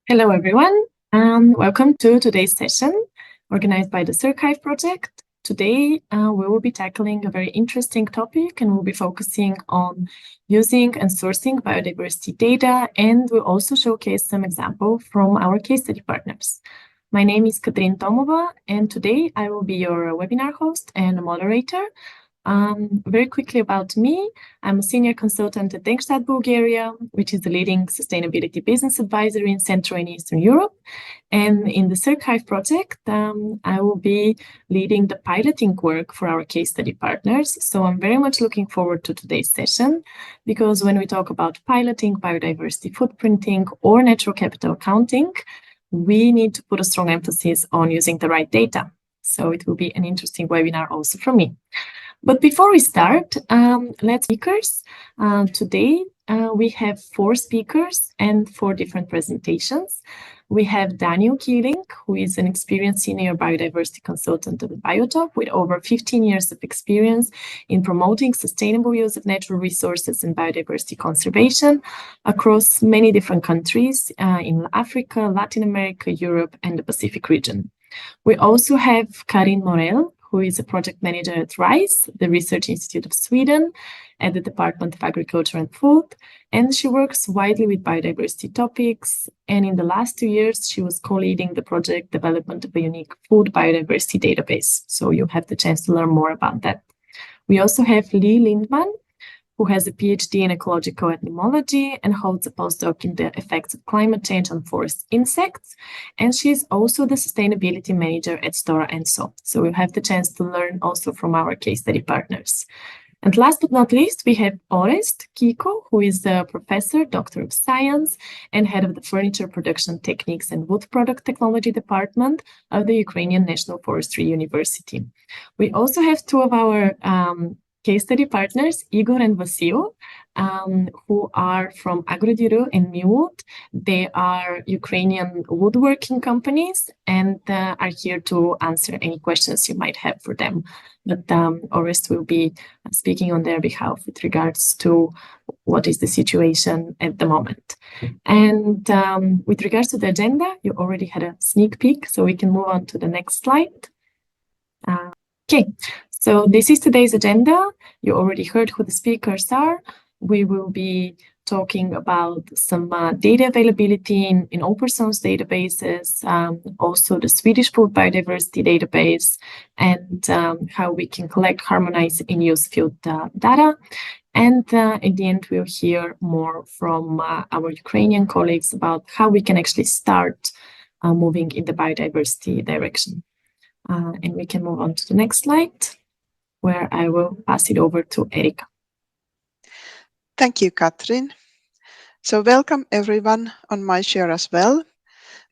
Hello, everyone. Welcome to today's session organized by the CircHive project. Today, we will be tackling a very interesting topic and we'll be focusing on using and sourcing biodiversity data, and we'll also showcase some examples from our case study partners. My name is Katrin Tomova, and today I will be your webinar host and moderator. Very quickly about me, I'm a senior consultant at Denkstadt, Bulgaria, which is the leading sustainability business advisory in Central and Eastern Europe. And in the CircHive project, I will be leading the piloting work for our case study partners. So I'm very much looking forward to today's session, because when we talk about piloting, biodiversity footprinting, or natural capital accounting, we need to put a strong emphasis on using the right data. So it will be an interesting webinar also for me. But before we start, let's speakers. Today, we have 4 speakers and 4 different presentations. We have Daniel Keeling, who is an experienced senior biodiversity consultant at Biotop with over 15 years of experience in promoting sustainable use of natural resources and biodiversity conservation across many different countries in Africa, Latin America, Europe, and the Pacific region. We also have Karin Morell, who is a project manager at RISE, the Research Institute of Sweden, at the Department of Agriculture and Food, and she works widely with biodiversity topics. And in the last 2 years, she was co-leading the project development of a unique food biodiversity database. So you'll have the chance to learn more about that. We also have Lee Lindman, who has a PhD in ecological etymology and holds a postdoc in the effects of climate change on forest insects. And she's also the sustainability manager at Stora Enso. So we'll have the chance to learn also from our case study partners. And last but not least, we have Orest Kiko, who is a professor, doctor of science, and head of the Furniture Production Techniques and Wood Product Technology Department of the Ukrainian National Forestry University. We also have 2 of our case study partners, Igor and Vasil, who are from Agroderew and Millwood. They are Ukrainian woodworking companies and are here to answer any questions you might have for them. But Orest will be speaking on their behalf with regards to what is the situation at the moment. And with regards to the agenda, you already had a sneak peek, so we can move on to the next slide. Okay. So this is today's agenda. You already heard who the speakers are. We will be talking about some data availability in open source databases, also the Swedish Food Biodiversity Database, and how we can collect, harmonize, and use field data. And in the end, we'll hear more from our Ukrainian colleagues about how we can actually start moving in the biodiversity direction. And we can move on to the next slide, where I will pass it over to Erika. Thank you, Katrin. So welcome everyone on my share as well.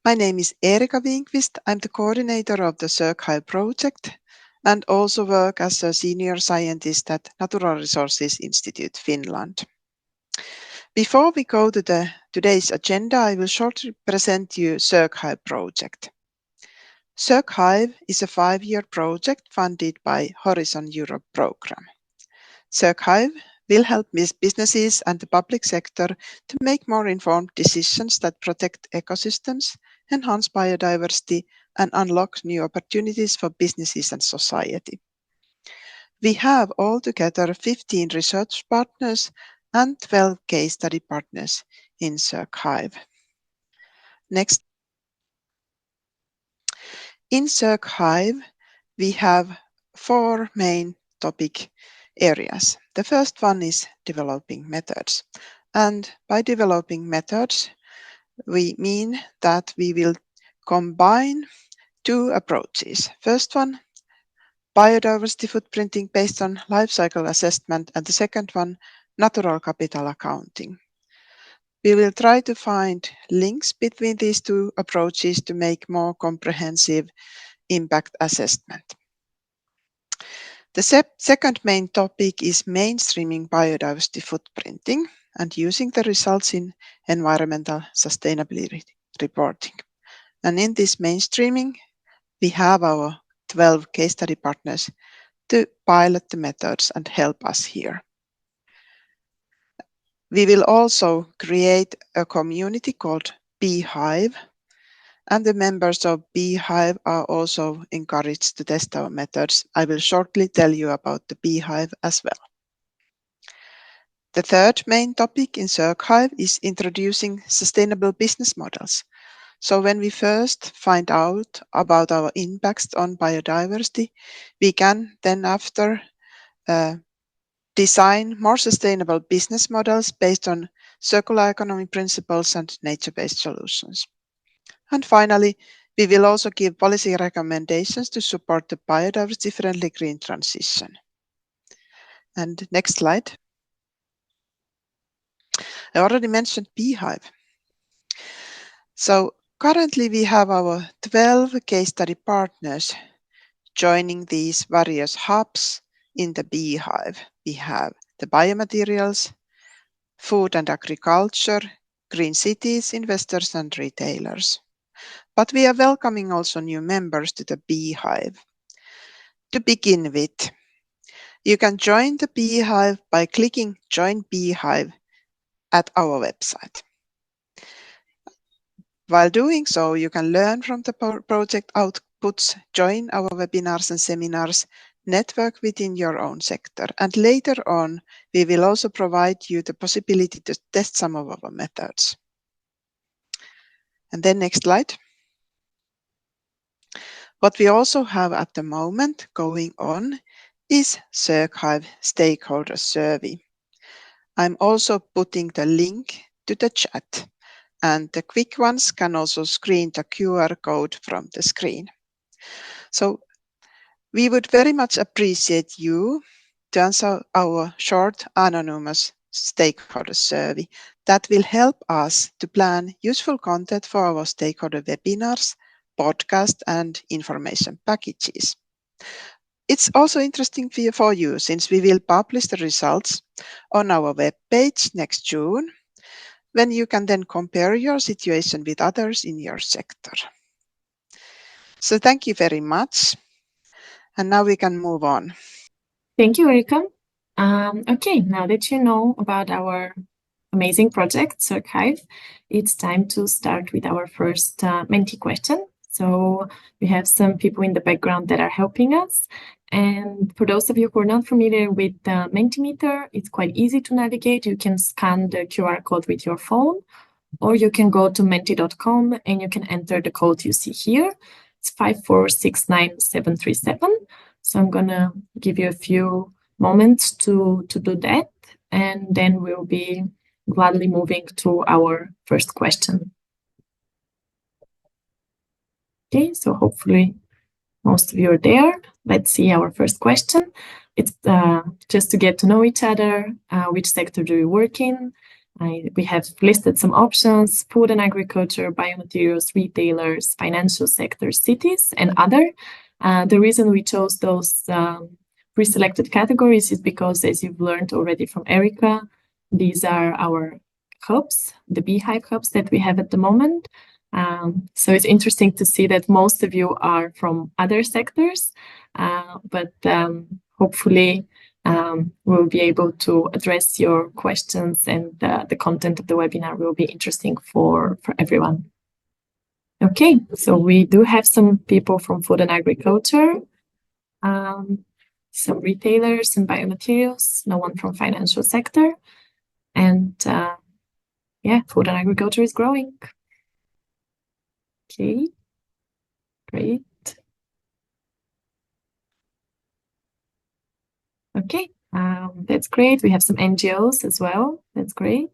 My name is Erika Winqvist. I'm the coordinator of the CircHive project and also work as a senior scientist at Natural Resources Institute, Finland. Before we go to today's agenda, I will shortly present you CircHive project. CircHive is a 5-year project funded by Horizon Europe program. CircHive will help businesses and the public sector to make more informed decisions that protect ecosystems, enhance biodiversity, and unlock new opportunities for businesses and society. We have altogether 15 research partners and 12 case study partners in CircHive. Next. In CircHive, we have 4 main topic areas. The first one is developing methods. And by developing methods, we mean that we will combine 2 approaches. First one, biodiversity footprinting based on life cycle assessment, and the second one, natural capital accounting. We will try to find links between these 2 approaches to make more comprehensive impact assessment. The second main topic is mainstreaming biodiversity footprinting and using the results in environmental sustainability reporting. And in this mainstreaming, we have our 12 case study partners to pilot the methods and help us here. We will also create a community called BEEHive, and the members of BEEHive are also encouraged to test our methods. I will shortly tell you about the BEEHive as well. The third main topic in CircHive is introducing sustainable business models. So when we first find out about our impacts on biodiversity, we can then after design more sustainable business models based on circular economy principles and nature-based solutions. And finally, we will also give policy recommendations to support the biodiversity-friendly green transition. And next slide. I already mentioned BEEHive. So currently we have our 12 case study partners joining these various hubs in the BEEHive. We have the biomaterials, food and agriculture, green cities, investors and retailers. But we are welcoming also new members to the BEEHive. To begin with, you can join the BEEHive by clicking Join BEEHive at our website. While doing so, you can learn from the project outputs, join our webinars and seminars, network within your own sector, and later on, we will also provide you the possibility to test some of our methods. And then next slide. What we also have at the moment going on is CircHive Stakeholder Survey. I'm also putting the link to the chat, and the quick ones can also screen the QR code from the screen. So we would very much appreciate you to answer our short anonymous stakeholder survey that will help us to plan useful content for our stakeholder webinars, podcast and information packages. It's also interesting for you since we will publish the results on our webpage next June, when you can then compare your situation with others in your sector. So thank you very much. And now we can move on. Thank you, Erika. Okay, now that you know about our amazing project, CircHive, it's time to start with our first Menti question. So we have some people in the background that are helping us. And for those of you who are not familiar with the Mentimeter, it's quite easy to navigate. You can scan the QR code with your phone, or you can go to menti.com and you can enter the code you see here. It's 5469737. So I'm gonna give you a few moments to do that, and then we'll be gladly moving to our first question. Okay, so hopefully most of you are there. Let's see our first question. It's just to get to know each other. Which sector do you work in? We have listed some options: food and agriculture, biomaterials, retailers, financial sector, cities, and other. The reason we chose those pre-selected categories is because, as you've learned already from Erika, these are our hubs, the BEEHive hubs that we have at the moment. So it's interesting to see that most of you are from other sectors, but hopefully we'll be able to address your questions, and the content of the webinar will be interesting for everyone. Okay, so we do have some people from food and agriculture, some retailers and biomaterials, no one from financial sector, and yeah, food and agriculture is growing. Okay, great. Okay, that's great. We have some NGOs as well. That's great.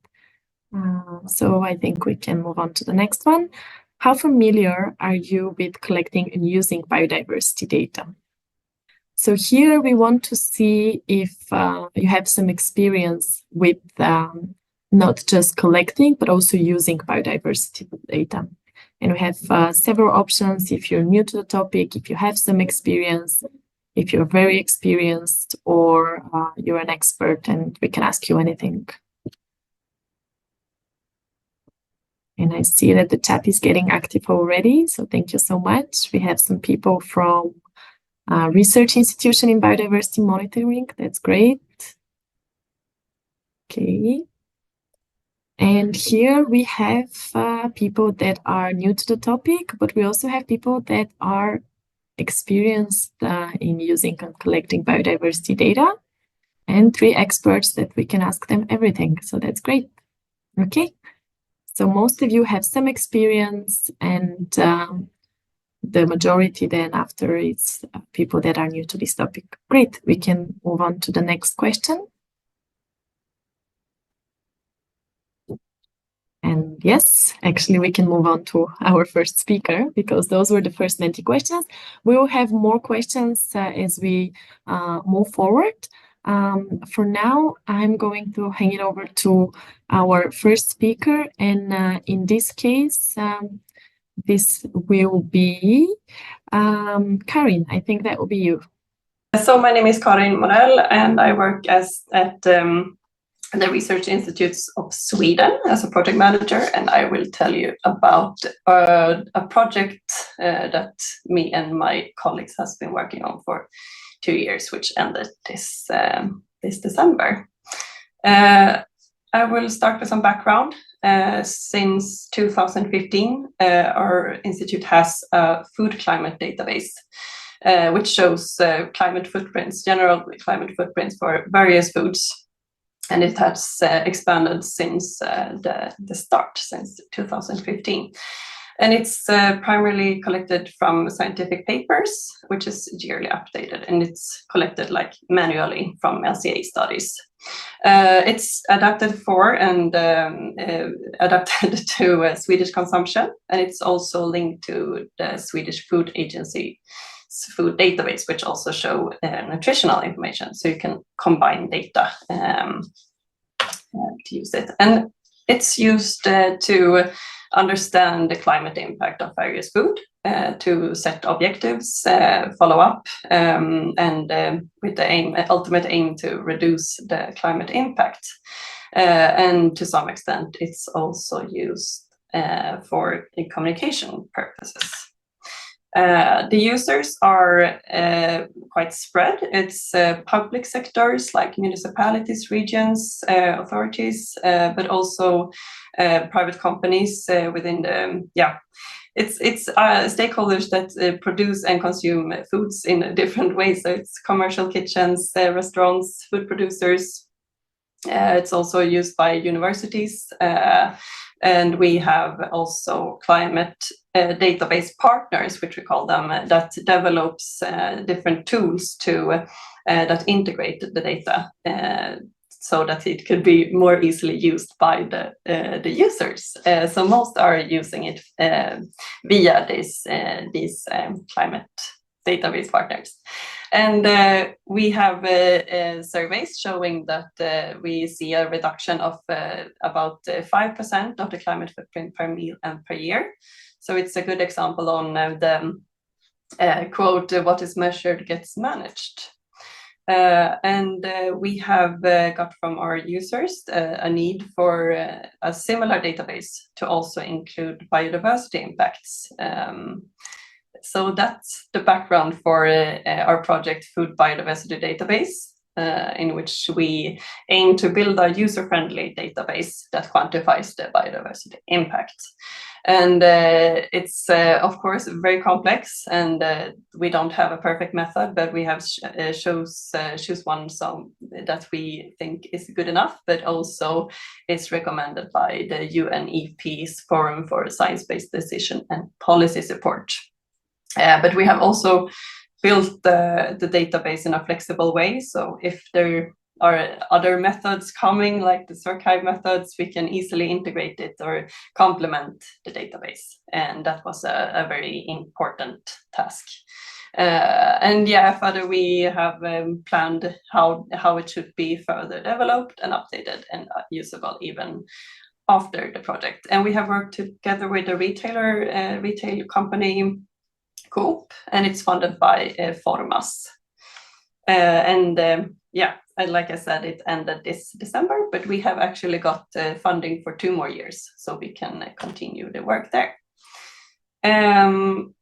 So I think we can move on to the next one. How familiar are you with collecting and using biodiversity data? So here we want to see if you have some experience with not just collecting, but also using biodiversity data. And we have several options if you're new to the topic, if you have some experience, if you're very experienced, or you're an expert and we can ask you anything. And I see that the chat is getting active already, so thank you so much. We have some people from research institution in biodiversity monitoring. That's great. Okay. And here we have people that are new to the topic, but we also have people that are experienced in using and collecting biodiversity data, and 3 experts that we can ask them everything. So that's great. Okay. So most of you have some experience, and the majority then after it's people that are new to this topic. Great. We can move on to the next question. And yes, actually, we can move on to our first speaker, because those were the first 90 questions. We will have more questions as we move forward. For now, I'm going to hand it over to our first speaker. And in this case, this will be Karin. I think that will be you. So my name is Karin Morell, and I work at the Research Institutes of Sweden as a project manager, and I will tell you about a project that me and my colleagues has been working on for 2 years, which ended this December. I will start with some background. Since 2015, our institute has a food climate database, which shows climate footprints, general climate footprints for various foods. And it has expanded since the start, since 2015. And it's primarily collected from scientific papers, which is yearly updated, and it's collected like manually from LCA studies. It's adapted for and adapted to Swedish consumption, and it's also linked to the Swedish Food Agency food database, which also show nutritional information, so you can combine data to use it. And it's used to understand the climate impact of various food, to set objectives, follow up, and with the ultimate aim to reduce the climate impact. And to some extent, it's also used for communication purposes. The users are quite spread. It's public sectors like municipalities, regions, authorities, but also private companies within the, it's stakeholders that produce and consume foods in different ways. So it's commercial kitchens, restaurants, food producers. It's also used by universities. And we have also climate database partners, which we call them, that develops different tools to that integrate the data so that it could be more easily used by the users. So most are using it via these climate database partners. And we have surveys showing that we see a reduction of about 5% of the climate footprint per meal and per year. So it's a good example on the quote, what is measured gets managed. And we have got from our users a need for a similar database to also include biodiversity impacts. So that's the background for our project Food Biodiversity Database, in which we aim to build a user-friendly database that quantifies the biodiversity impact. And it's, of course, very complex, and we don't have a perfect method, but we have choose one so that we think is good enough, but also is recommended by the UNEP's Forum for Science-Based Decision and Policy Support. But we have also built the database in a flexible way. So if there are other methods coming, like the CircHive methods, we can easily integrate it or complement the database. And that was a very important task. And yeah, further we have planned how it should be further developed and updated and usable even after the project. And we have worked together with a retail company, Coop, and it's funded by Formas. And like I said, it ended this December, but we have actually got funding for 2 more years, so we can continue the work there. And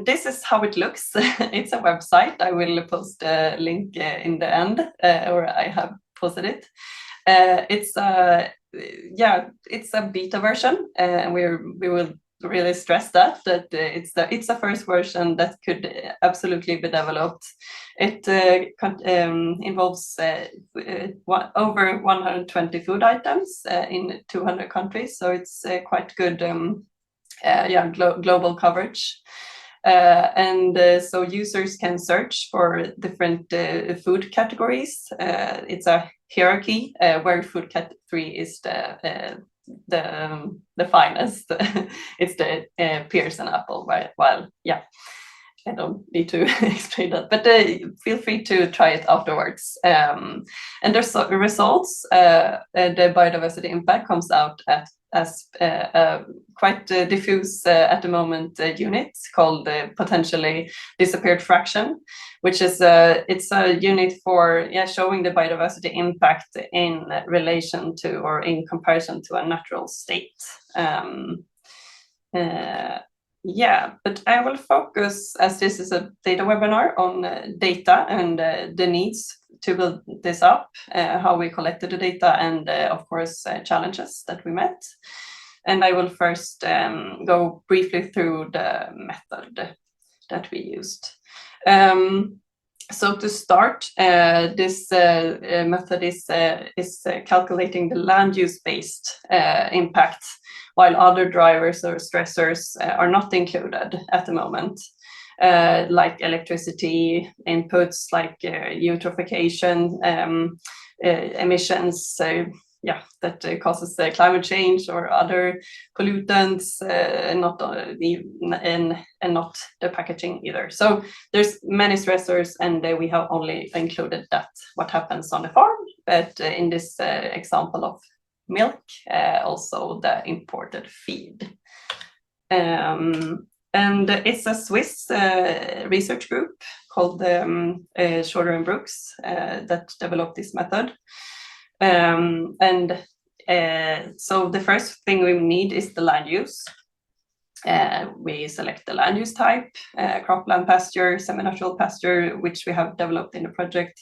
this is how it looks. It's a website. I will post a link in the end, or I have posted it. It's it's a beta version, and we will really stress that it's the first version that could absolutely be developed. It involves over 120 food items in 200 countries, so it's quite good global coverage. So users can search for different food categories. It's a hierarchy where food category 3 is the finest. It's the pears and apple, while I don't need to explain that, but feel free to try it afterwards. And there's results. The biodiversity impact comes out as quite diffuse at the moment unit called potentially disappeared fraction, which is it's a unit for showing the biodiversity impact in relation to or in comparison to a natural state. But I will focus, as this is a data webinar, on data and the needs to build this up, how we collected the data, and of course challenges that we met. And I will first go briefly through the method that we used. So to start, this method is calculating the land use based impact, while other drivers or stressors are not included at the moment, like electricity inputs, like eutrophication, emissions, that causes climate change, or other pollutants, and not the packaging either. So there's many stressors, and we have only included that what happens on the farm, but in this example of milk, also the imported feed. And it's a Swiss research group called Stora Enso that developed this method. So the first thing we need is the land use. We select the land use type, cropland, pasture, semi-natural pasture, which we have developed in the project.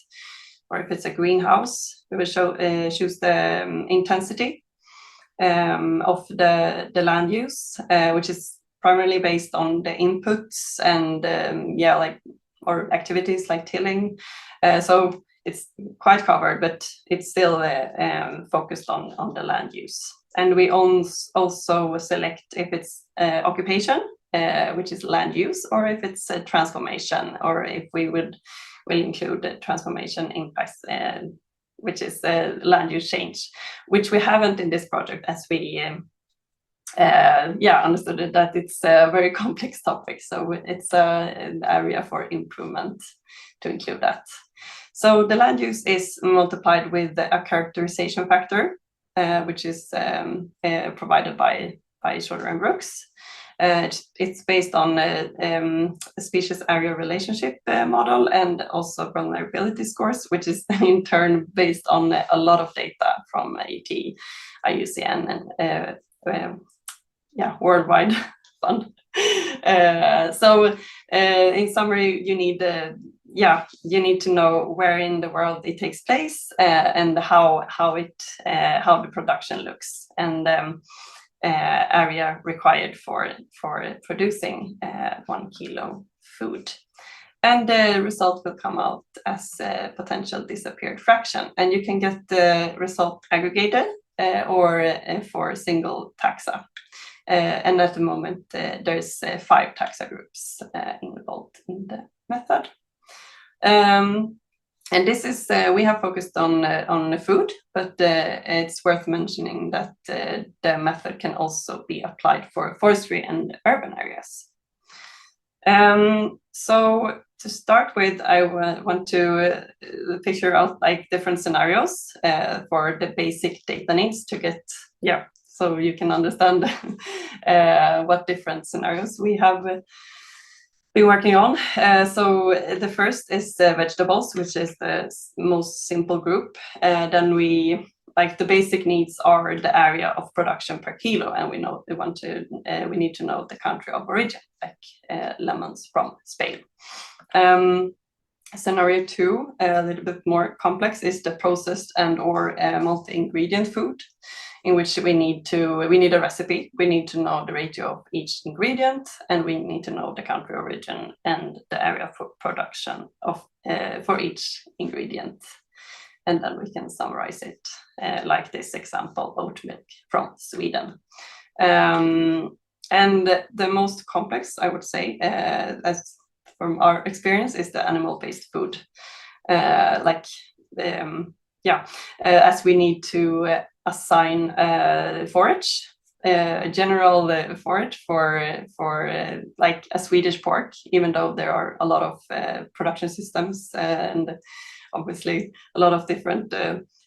Or if it's a greenhouse, we will choose the intensity of the land use, which is primarily based on the inputs and or activities like tilling. So it's quite covered, but it's still focused on the land use. And we also select if it's occupation, which is land use, or if it's a transformation, or if we will include the transformation impacts, which is land use change, which we haven't in this project, as we understood that it's a very complex topic. So it's an area for improvement to include that. So the land use is multiplied with a characterization factor, which is provided by Stora Enso. It's based on a species area relationship model, and also vulnerability scores, which is in turn based on a lot of data from ET, IUCN, and Worldwide Fund. So in summary, you need to know where in the world it takes place, and how the production looks, and area required for producing 1 kilo food. And the result will come out as a potential disappeared fraction, and you can get the result aggregated or for single taxa. And at the moment, there's 5 taxa groups involved in the method. And this is, we have focused on food, but it's worth mentioning that the method can also be applied for forestry and urban areas. So to start with, I want to picture out like different scenarios for the basic data needs to get, so you can understand what different scenarios we have been working on. So the first is vegetables, which is the most simple group. Then we the basic needs are the area of production per kilo, and we need to know the country of origin, like lemons from Spain. Scenario 2, a little bit more complex, is the processed and or multi-ingredient food, in which we need a recipe. We need to know the ratio of each ingredient, and we need to know the country origin and the area for production of for each ingredient. And then we can summarize it like this example, oat milk from Sweden. And the most complex, I would say, as from our experience, is the animal-based food. As we need to assign forage, general forage for like a Swedish pork, even though there are a lot of production systems and obviously a lot of different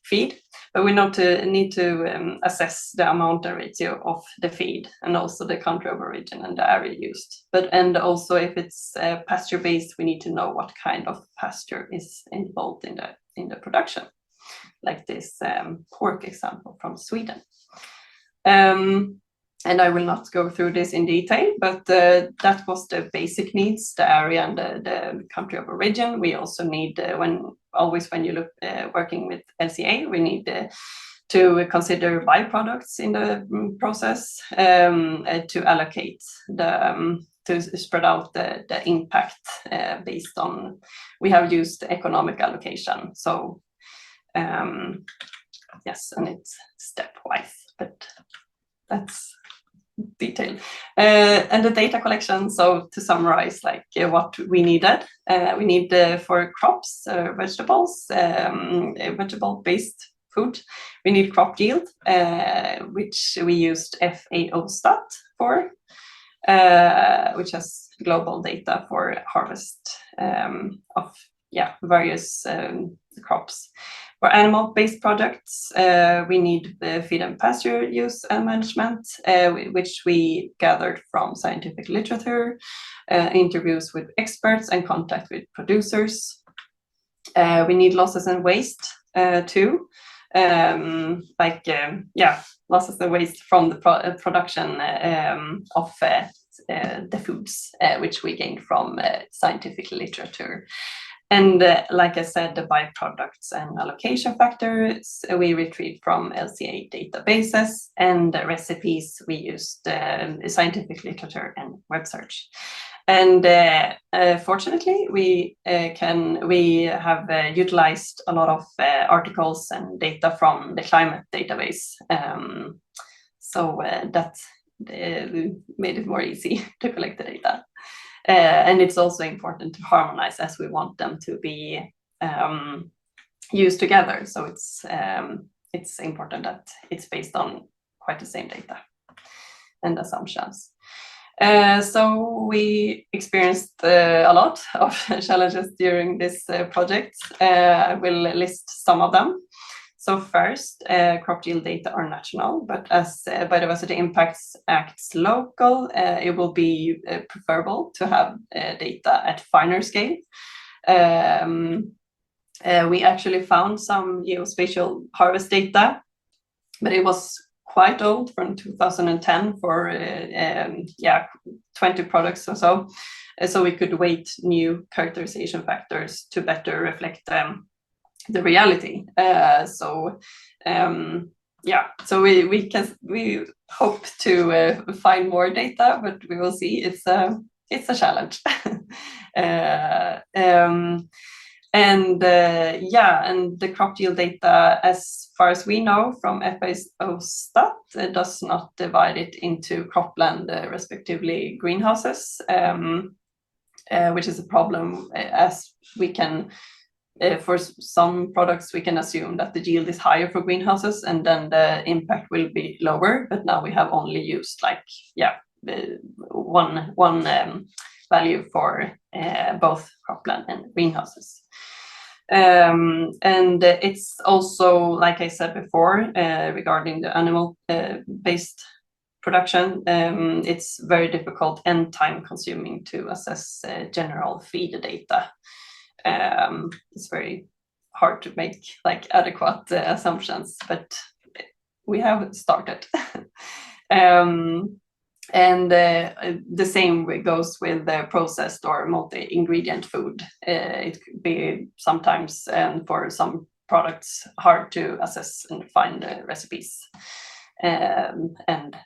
feed, but we need to assess the amount and ratio of the feed, and also the country of origin and the area used. And also, if it's pasture based, we need to know what kind of pasture is involved in the production, like this pork example from Sweden. And I will not go through this in detail, but that was the basic needs, the area and the country of origin. We also need, when you look working with LCA, we need to consider byproducts in the process, to allocate to spread out the impact based on, we have used economic allocation. So yes, and it's stepwise, but that's detail. And the data collection, so to summarize, like what we needed, we need for crops, vegetables, vegetable-based food, we need crop yield, which we used FAO stat for, which has global data for harvest of various crops. For animal-based products, we need feed and pasture use and management, which we gathered from scientific literature, interviews with experts, and contact with producers. We need losses and waste too, losses and waste from the production of the foods, which we gained from scientific literature. And like I said, the byproducts and allocation factors we retrieved from LCA databases, and the recipes we used scientific literature and web search. And fortunately, we have utilized a lot of articles and data from the climate database. So that made it more easy to collect the data. And it's also important to harmonize, as we want them to be used together. So it's important that it's based on quite the same data and assumptions. So we experienced a lot of challenges during this project. I will list some of them. So first, crop yield data are national, but as Biodiversity Impacts acts local, it will be preferable to have data at finer scale. We actually found some geospatial harvest data, but it was quite old, from 2010 for 20 products or so. So we could weight new characterization factors to better reflect the reality. So we hope to find more data, but we will see. It's a challenge. And the crop yield data, as far as we know from FAO stat, does not divide it into cropland, respectively greenhouses, which is a problem, as we can. For some products, we can assume that the yield is higher for greenhouses, and then the impact will be lower. But now we have only used one value for both cropland and greenhouses. And it's also, like I said before, regarding the animal-based production, it's very difficult and time-consuming to assess general feed data. It's very hard to make adequate assumptions, but we have started. And the same goes with the processed or multi-ingredient food. It could be sometimes, for some products, hard to assess and find recipes, and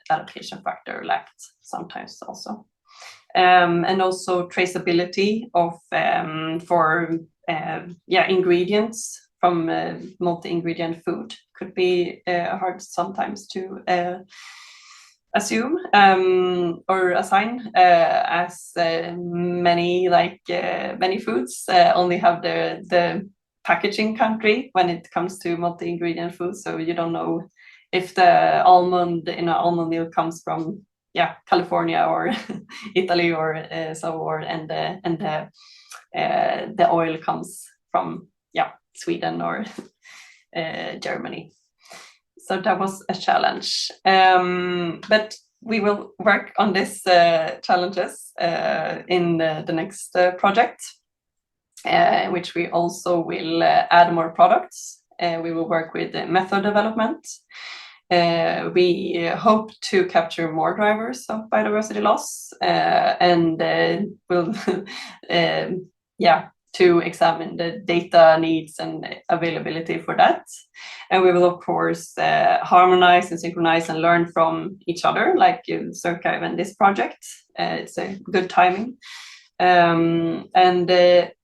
adaptation factor lacked sometimes also. And also traceability of ingredients from multi-ingredient food could be hard sometimes to assume or assign, as many foods only have the packaging country when it comes to multi-ingredient food, so you don't know if the almond in an almond milk comes from California or Italy or and the oil comes from Sweden or Germany. So that was a challenge, but we will work on these challenges in the next project, which we also will add more products. We will work with method development. We hope to capture more drivers of biodiversity loss, and we'll to examine the data needs and availability for that. And we will, of course, harmonize and synchronize and learn from each other, like CircHive and this project. It's a good timing. And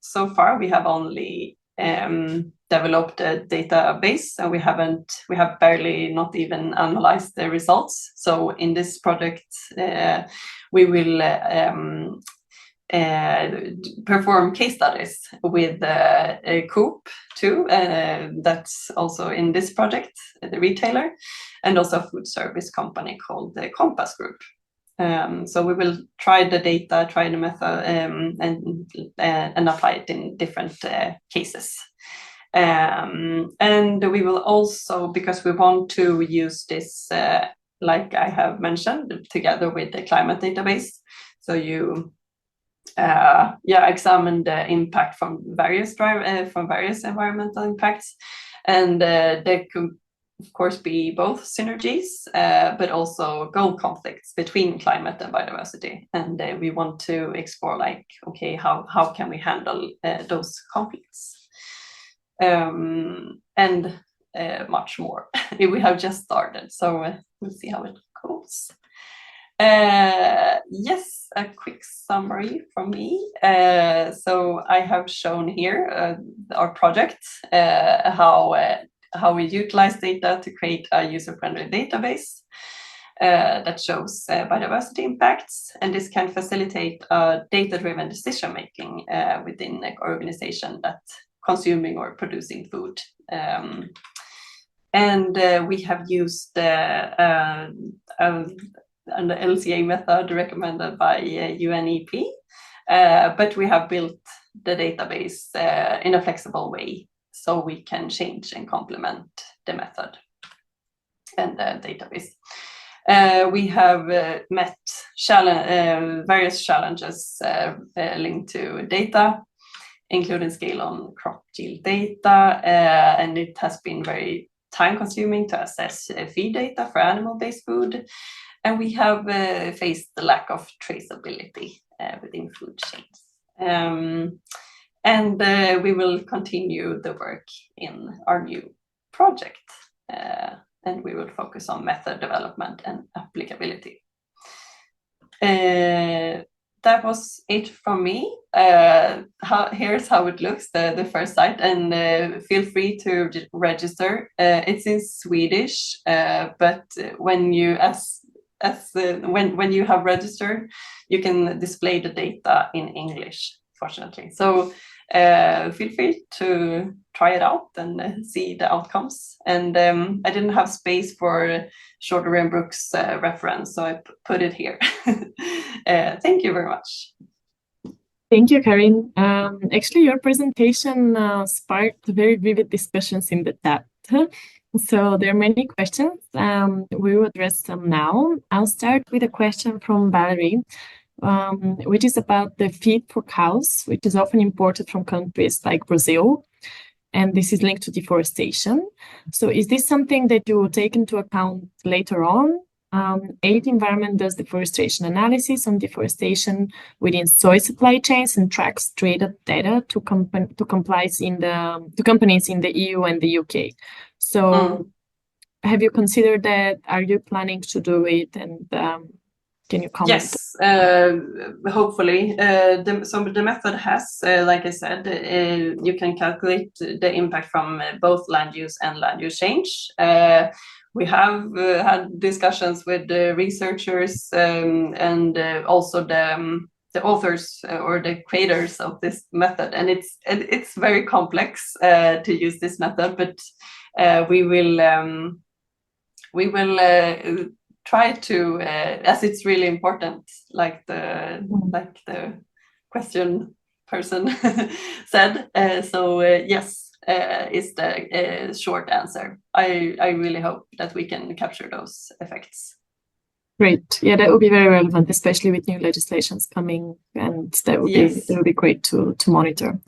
so far we have only developed a database, and we have barely not even analyzed the results. So in this project, we will perform case studies with Coop too, that's also in this project, the retailer, and also a food service company called the Compass Group. So we will try the data, try the method, and apply it in different cases. And we will also, because we want to use this, like I have mentioned, together with the climate database, so you examine the impact from various environmental impacts, and there could of course be both synergies, but also goal conflicts between climate and biodiversity, and we want to explore, like, okay, how can we handle those conflicts, and much more. We have just started, so we'll see how it goes. Yes, a quick summary from me. So I have shown here our project, how we utilize data to create a user-friendly database that shows biodiversity impacts, and this can facilitate data-driven decision-making within an organization that's consuming or producing food. And we have used and the LCA method recommended by UNEP, but we have built the database in a flexible way, so we can change and complement the method and the database. We have met various challenges linked to data, including scale on crop yield data, and it has been very time-consuming to assess feed data for animal-based food. And we have faced the lack of traceability within food chains. And we will continue the work in our new project, and we will focus on method development and applicability. That was it from me. Here's how it looks, the first site, and feel free to register. It's in Swedish, but when you when you have registered, you can display the data in English, fortunately. So feel free to try it out and see the outcomes. And I didn't have space for Shorter and Brooks reference, so I put it here. Thank you very much. Thank you, Karin. Actually, your presentation sparked very vivid discussions in the chat. So there are many questions. We will address them now. I'll start with a question from Valerie, which is about the feed for cows, which is often imported from countries like Brazil. And this is linked to deforestation. So is this something that you will take into account later on? 8 environment does deforestation analysis on deforestation within soy supply chains and tracks traded data to companies in the EU and the UK. So have you considered that? Are you planning to do it? And can you comment? Yes, hopefully. So the method has, like I said, you can calculate the impact from both land use and land use change. We have had discussions with the researchers and also the authors or the creators of this method, and it's very complex to use this method, but we will try to, as it's really important, like the question person said. So yes, is the short answer. I really hope that we can capture those effects. Great. Yeah, that would be very relevant, especially with new legislations coming, and that would be great to monitor.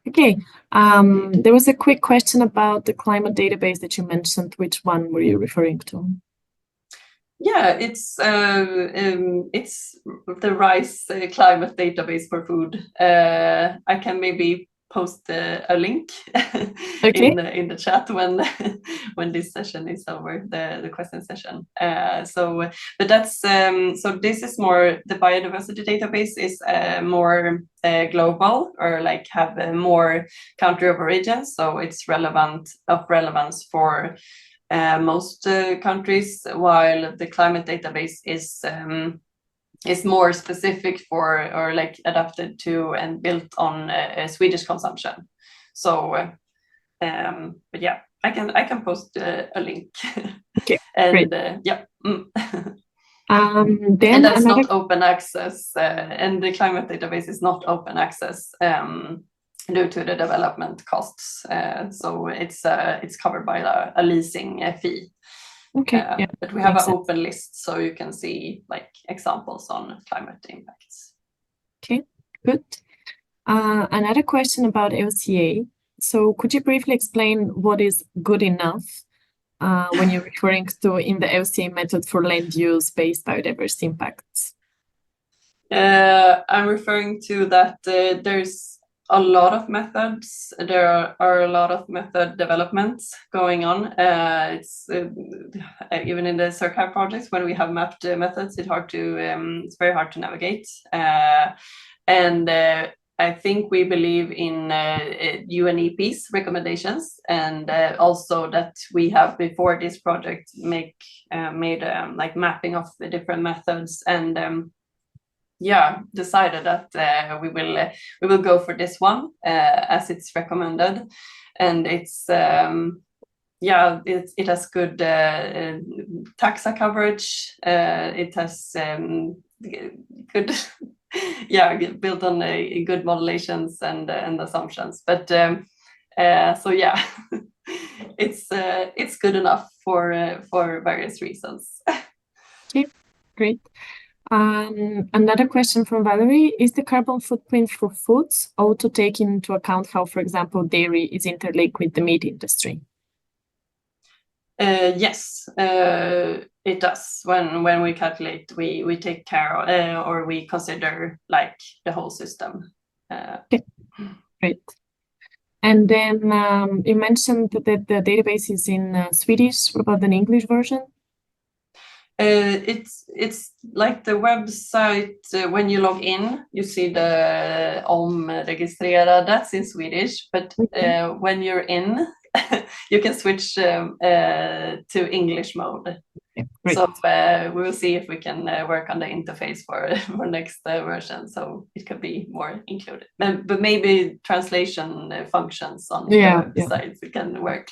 Okay. There was a quick question about the climate database that you mentioned. Which one were you referring to? Yeah, it's the RISE climate database for food. I can maybe post a link in the chat when this session is over, the question session. But that's so this is more, the biodiversity database is more global, or like have more country of origin, so it's relevance for most countries, while the climate database is more specific for, or like adapted to and built on Swedish consumption. So, but yeah, I can post a link. Okay, and great. Yeah. And that's not open access, and the climate database is not open access due to the development costs. So it's covered by a leasing fee. Okay. But we have an open list, so you can see like examples on climate impacts. Okay, good. Another question about LCA. So could you briefly explain what is good enough when you're referring to in the LCA method for land use based biodiversity impacts? I'm referring to that there's a lot of methods. There are a lot of method developments going on. It's even in the CircHive projects, when we have mapped methods, it's very hard to navigate. And I think we believe in UNEP's recommendations, and also that we have before this project made like mapping of the different methods, and decided that we will go for this one as it's recommended, and it has good taxa coverage. It has good built on good modulations and assumptions. But so yeah, it's good enough for various reasons. Okay, great. Another question from Valerie: is the carbon footprint for foods also take into account how, for example, dairy is interlinked with the meat industry? Yes, it does. When we calculate, we take care of, or we consider like the whole system. Okay, great. And then you mentioned that the database is in Swedish. What about an English version? It's like the website, when you log in, you see the omregistrera, that's in Swedish, but when you're in, you can switch to English mode. Okay, so we will see if we can work on the interface for next version, so it could be more included. But maybe translation functions on the websites can work.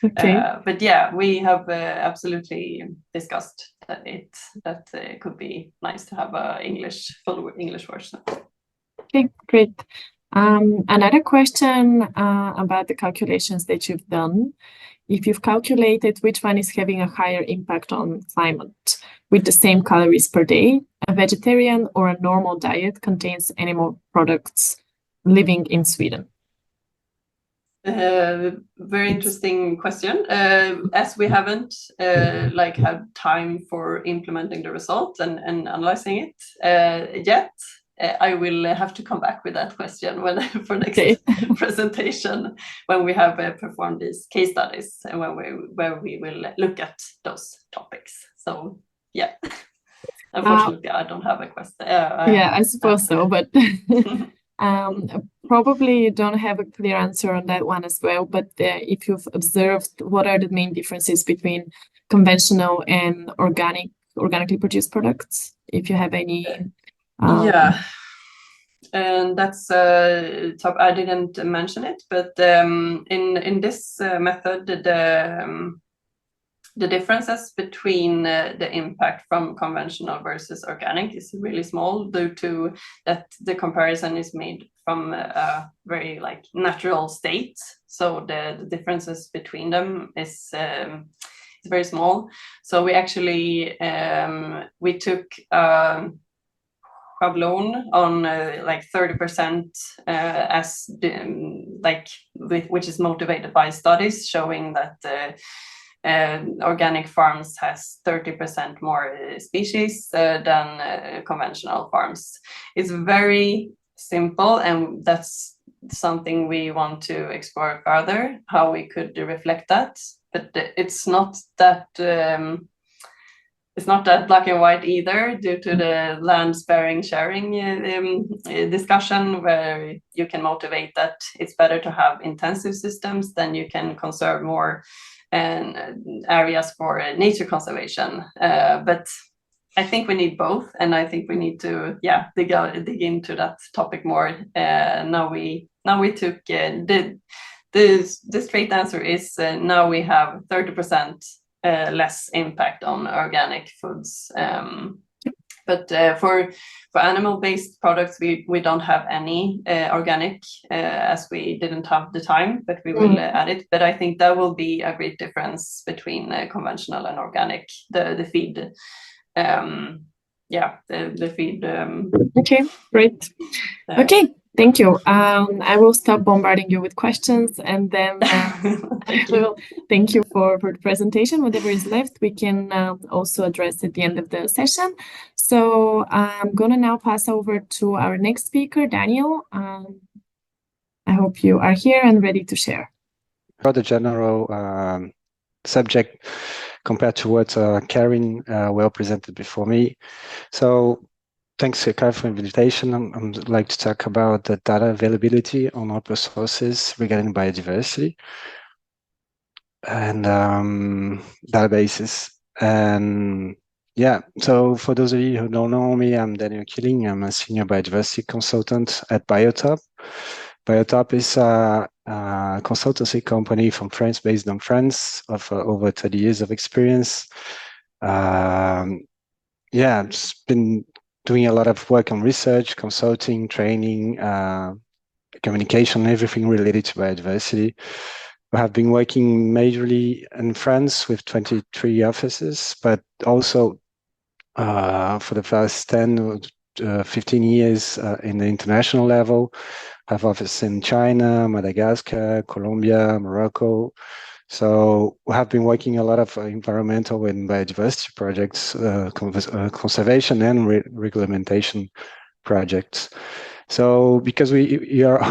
Okay. But yeah, we have absolutely discussed that it could be nice to have a full English version. Okay, great. Another question about the calculations that you've done. If you've calculated which one is having a higher impact on climate with the same calories per day, a vegetarian or a normal diet contains animal products living in Sweden? Very interesting question. As we haven't had time for implementing the result and analyzing it yet, I will have to come back with that question for next presentation when we have performed these case studies and where we will look at those topics. So yeah, unfortunately, I don't have a question. I suppose so, but probably you don't have a clear answer on that one as well. But if you've observed, what are the main differences between conventional and organically produced products? If you have any. And that's top. I didn't mention it, but in this method, the differences between the impact from conventional versus organic is really small, due to that the comparison is made from a very natural state. So the differences between them is very small. So we actually we took Schabloon on 30% as which is motivated by studies showing that organic farms has 30% more species than conventional farms. It's very simple, and that's something we want to explore further, how we could reflect that. But it's not that black and white either, due to the land sparing sharing discussion, where you can motivate that it's better to have intensive systems, then you can conserve more areas for nature conservation. But I think we need both, and I think we need to dig into that topic more. Now we took the straight answer is now we have 30% less impact on organic foods. But for animal-based products, we don't have any organic, as we didn't have the time, but we will add it. But I think that will be a great difference between conventional and organic, the feed. The feed. Okay, great. Okay, thank you. I will stop bombarding you with questions, and then I will thank you for the presentation. Whatever is left, we can also address at the end of the session. So I'm going to now pass over to our next speaker, Daniel. I hope you are here and ready to share. For the general subject, compared to what Karin well presented before me. So thanks, Kai, for the invitation. I'd like to talk about the data availability on open sources regarding biodiversity and databases. And yeah, so for those of you who don't know me, I'm Daniel Killing. I'm a senior biodiversity consultant at Biotop. Biotop is a consultancy company from France, based on France, of over 30 years of experience. It's been doing a lot of work on research, consulting, training, communication, everything related to biodiversity. We have been working majorly in France with 23 offices, but also for the first 10 or 15 years in the international level. I have offices in China, Madagascar, Colombia, Morocco. So we have been working a lot of environmental and biodiversity projects, conservation and regulation projects. So because we are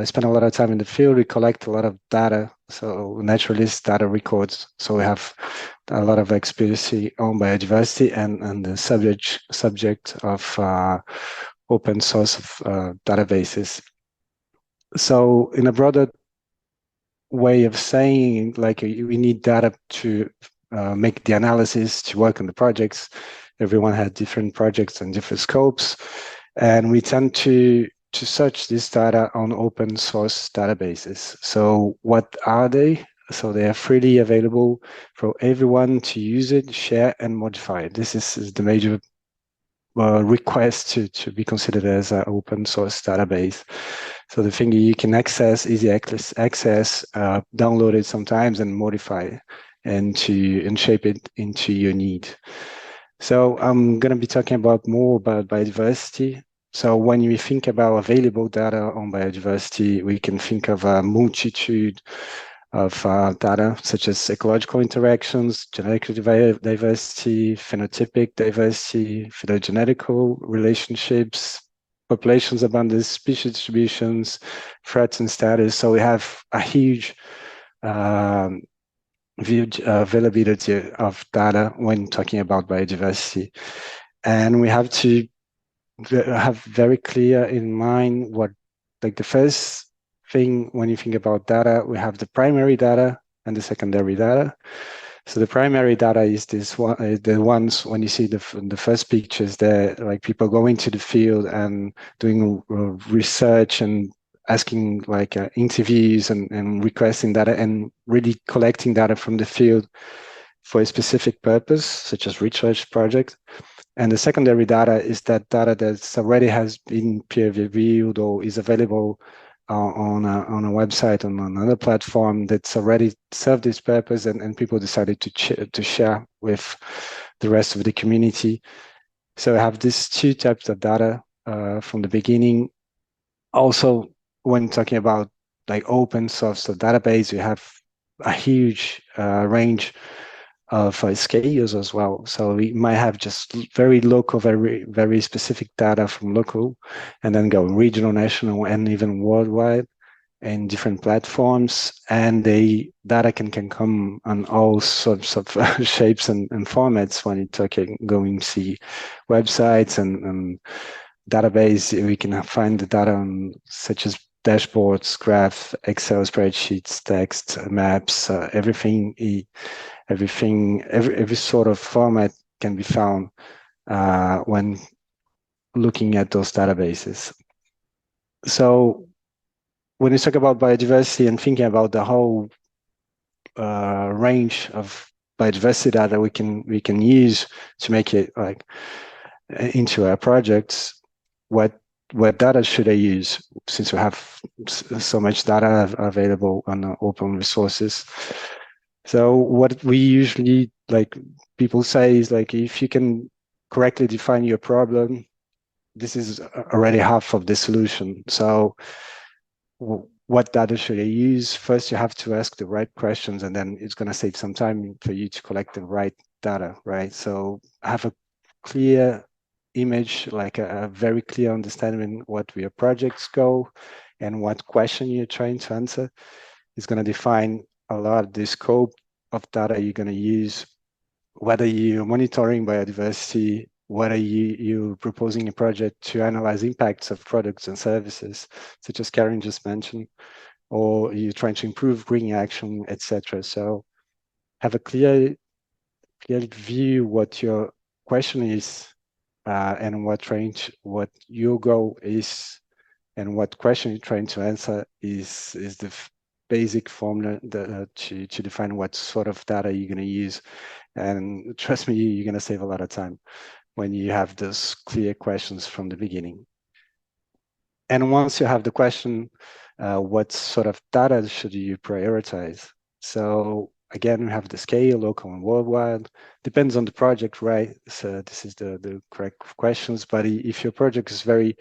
spend a lot of time in the field, we collect a lot of data, so naturalist data records. So we have a lot of experience on biodiversity and the subject of open source of databases. So in a broader way of saying, we need data to make the analysis, to work on the projects. Everyone had different projects and different scopes, and we tend to search this data on open source databases. So what are they? So they are freely available for everyone to use it, share, and modify. This is the major request to be considered as an open source database. So the thing you can access, easy access, download it sometimes and modify and shape it into your need. So I'm going to be talking more about biodiversity. So when we think about available data on biodiversity, we can think of a multitude of data, such as ecological interactions, genetic diversity, phenotypic diversity, phylogenetical relationships, populations, abundance, species distributions, threats and status. So we have a huge availability of data when talking about biodiversity. And we have to have very clear in mind what, like the first thing when you think about data, we have the primary data and the secondary data. So the primary data is this one, the ones when you see the first pictures there, like people going to the field and doing research and asking like interviews and requesting data and really collecting data from the field for a specific purpose, such as research projects. And the secondary data is that data that already has been peer reviewed or is available on a website, on another platform that's already served this purpose, and people decided to share with the rest of the community. So I have these two types of data from the beginning. Also, when talking about like open source database, we have a huge range of scales as well. So we might have just very local, very specific data from local, and then go regional, national, and even worldwide in different platforms. And the data can come on all sorts of shapes and formats when you're talking, going to see websites and database. We can find the data on such as dashboards, graph, Excel spreadsheets, text, maps, everything. Every sort of format can be found when looking at those databases. So when you talk about biodiversity and thinking about the whole range of biodiversity data we can use to make it like into our projects, what data should I use, since we have so much data available on open resources? So what we usually, like people say, is like, if you can correctly define your problem, this is already half of the solution. So what data should I use? First, you have to ask the right questions, and then it's going to save some time for you to collect the right data, right? So have a clear image, like a very clear understanding what your project's goal and what question you're trying to answer is going to define a lot of the scope of data you're going to use, whether you're monitoring biodiversity, whether you're proposing a project to analyze impacts of products and services, such as Karen just mentioned, or you're trying to improve green action, etc. So have a clear view what your question is, and what your goal is, and what question you're trying to answer is the basic formula to define what sort of data you're going to use. And trust me, you're going to save a lot of time when you have those clear questions from the beginning. And once you have the question, what sort of data should you prioritize? So again, we have the scale, local and worldwide. Depends on the project, right? So this is the correct questions. But if your project is very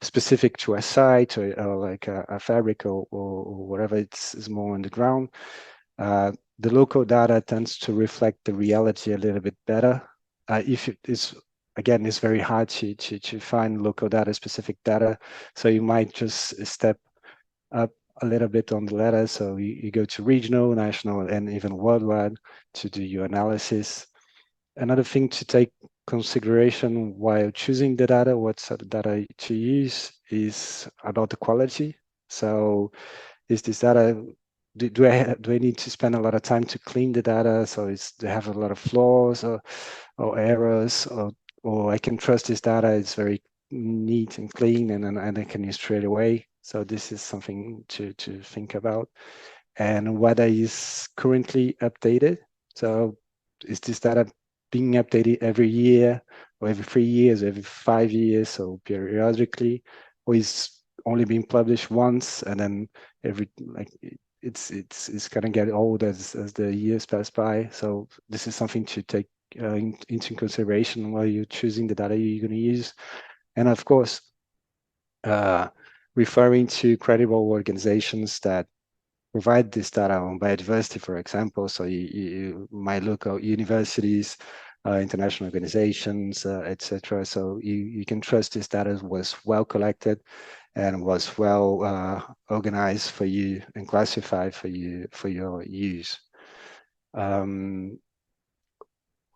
specific to a site or like a fabric or whatever, it's more on the ground, the local data tends to reflect the reality a little bit better. If it is, again, it's very hard to find local data, specific data. So you might just step up a little bit on the ladder. So you go to regional, national, and even worldwide to do your analysis. Another thing to take consideration while choosing the data, what sort of data to use, is about the quality. So is this data, do I need to spend a lot of time to clean the data? So do they have a lot of flaws or errors, or I can trust this data, it's very neat and clean, and I can use straight away. So this is something to think about. And whether is currently updated. So is this data being updated every year, or every 3 years, or every 5 years, so periodically, or is only being published once and then it's gonna get old as the years pass by. So this is something to take into consideration while you're choosing the data you're going to use. And of course, referring to credible organizations that provide this data on biodiversity, for example. So you might look at universities, international organizations, etc. So you can trust this data was well collected and was well organized for you and classified for your use.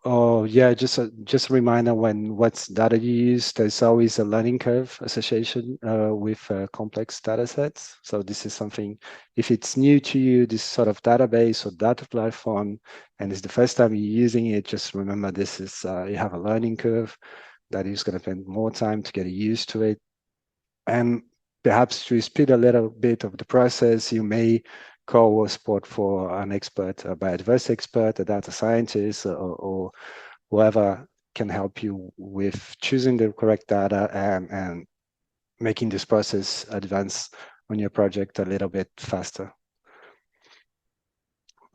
Oh yeah, just a reminder, when what's data you use, there's always a learning curve association with complex data sets. So this is something, if it's new to you, this sort of database or data platform, and it's the first time you're using it, just remember this is, you have a learning curve that is going to spend more time to get used to it. And perhaps to speed a little bit of the process, you may call or support for an expert, a biodiversity expert, a data scientist, or whoever can help you with choosing the correct data and making this process advance on your project a little bit faster.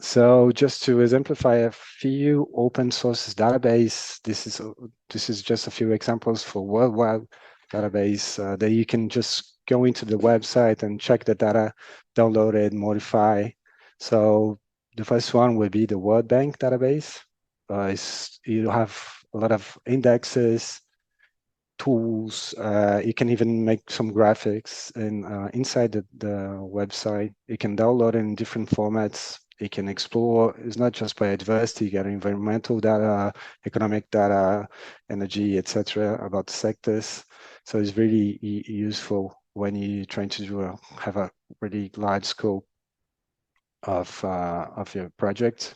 So just to exemplify a few open source database, this is just a few examples for worldwide database that you can just go into the website and check the data, download it, modify. So the first one will be the World Bank database. You have a lot of indexes, tools. You can even make some graphics inside the website. You can download it in different formats. You can explore. It's not just biodiversity. You get environmental data, economic data, energy, etc. about the sectors. So it's really useful when you're trying to have a really large scope of your project.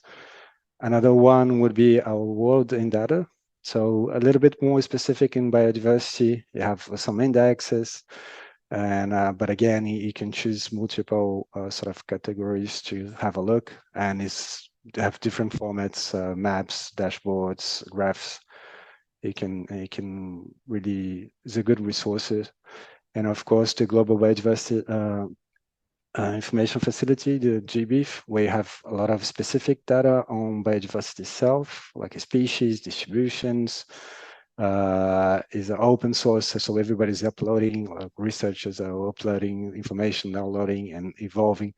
Another one would be our World in Data. So a little bit more specific in biodiversity. You have some indexes, and but again, you can choose multiple sort of categories to have a look, and they have different formats: maps, dashboards, graphs. You can really, it's a good resources, and of course the Global Biodiversity Information Facility, the GBIF, where you have a lot of specific data on biodiversity itself, like species, distributions, is an open source, so everybody's uploading, researchers are uploading information, downloading and evolving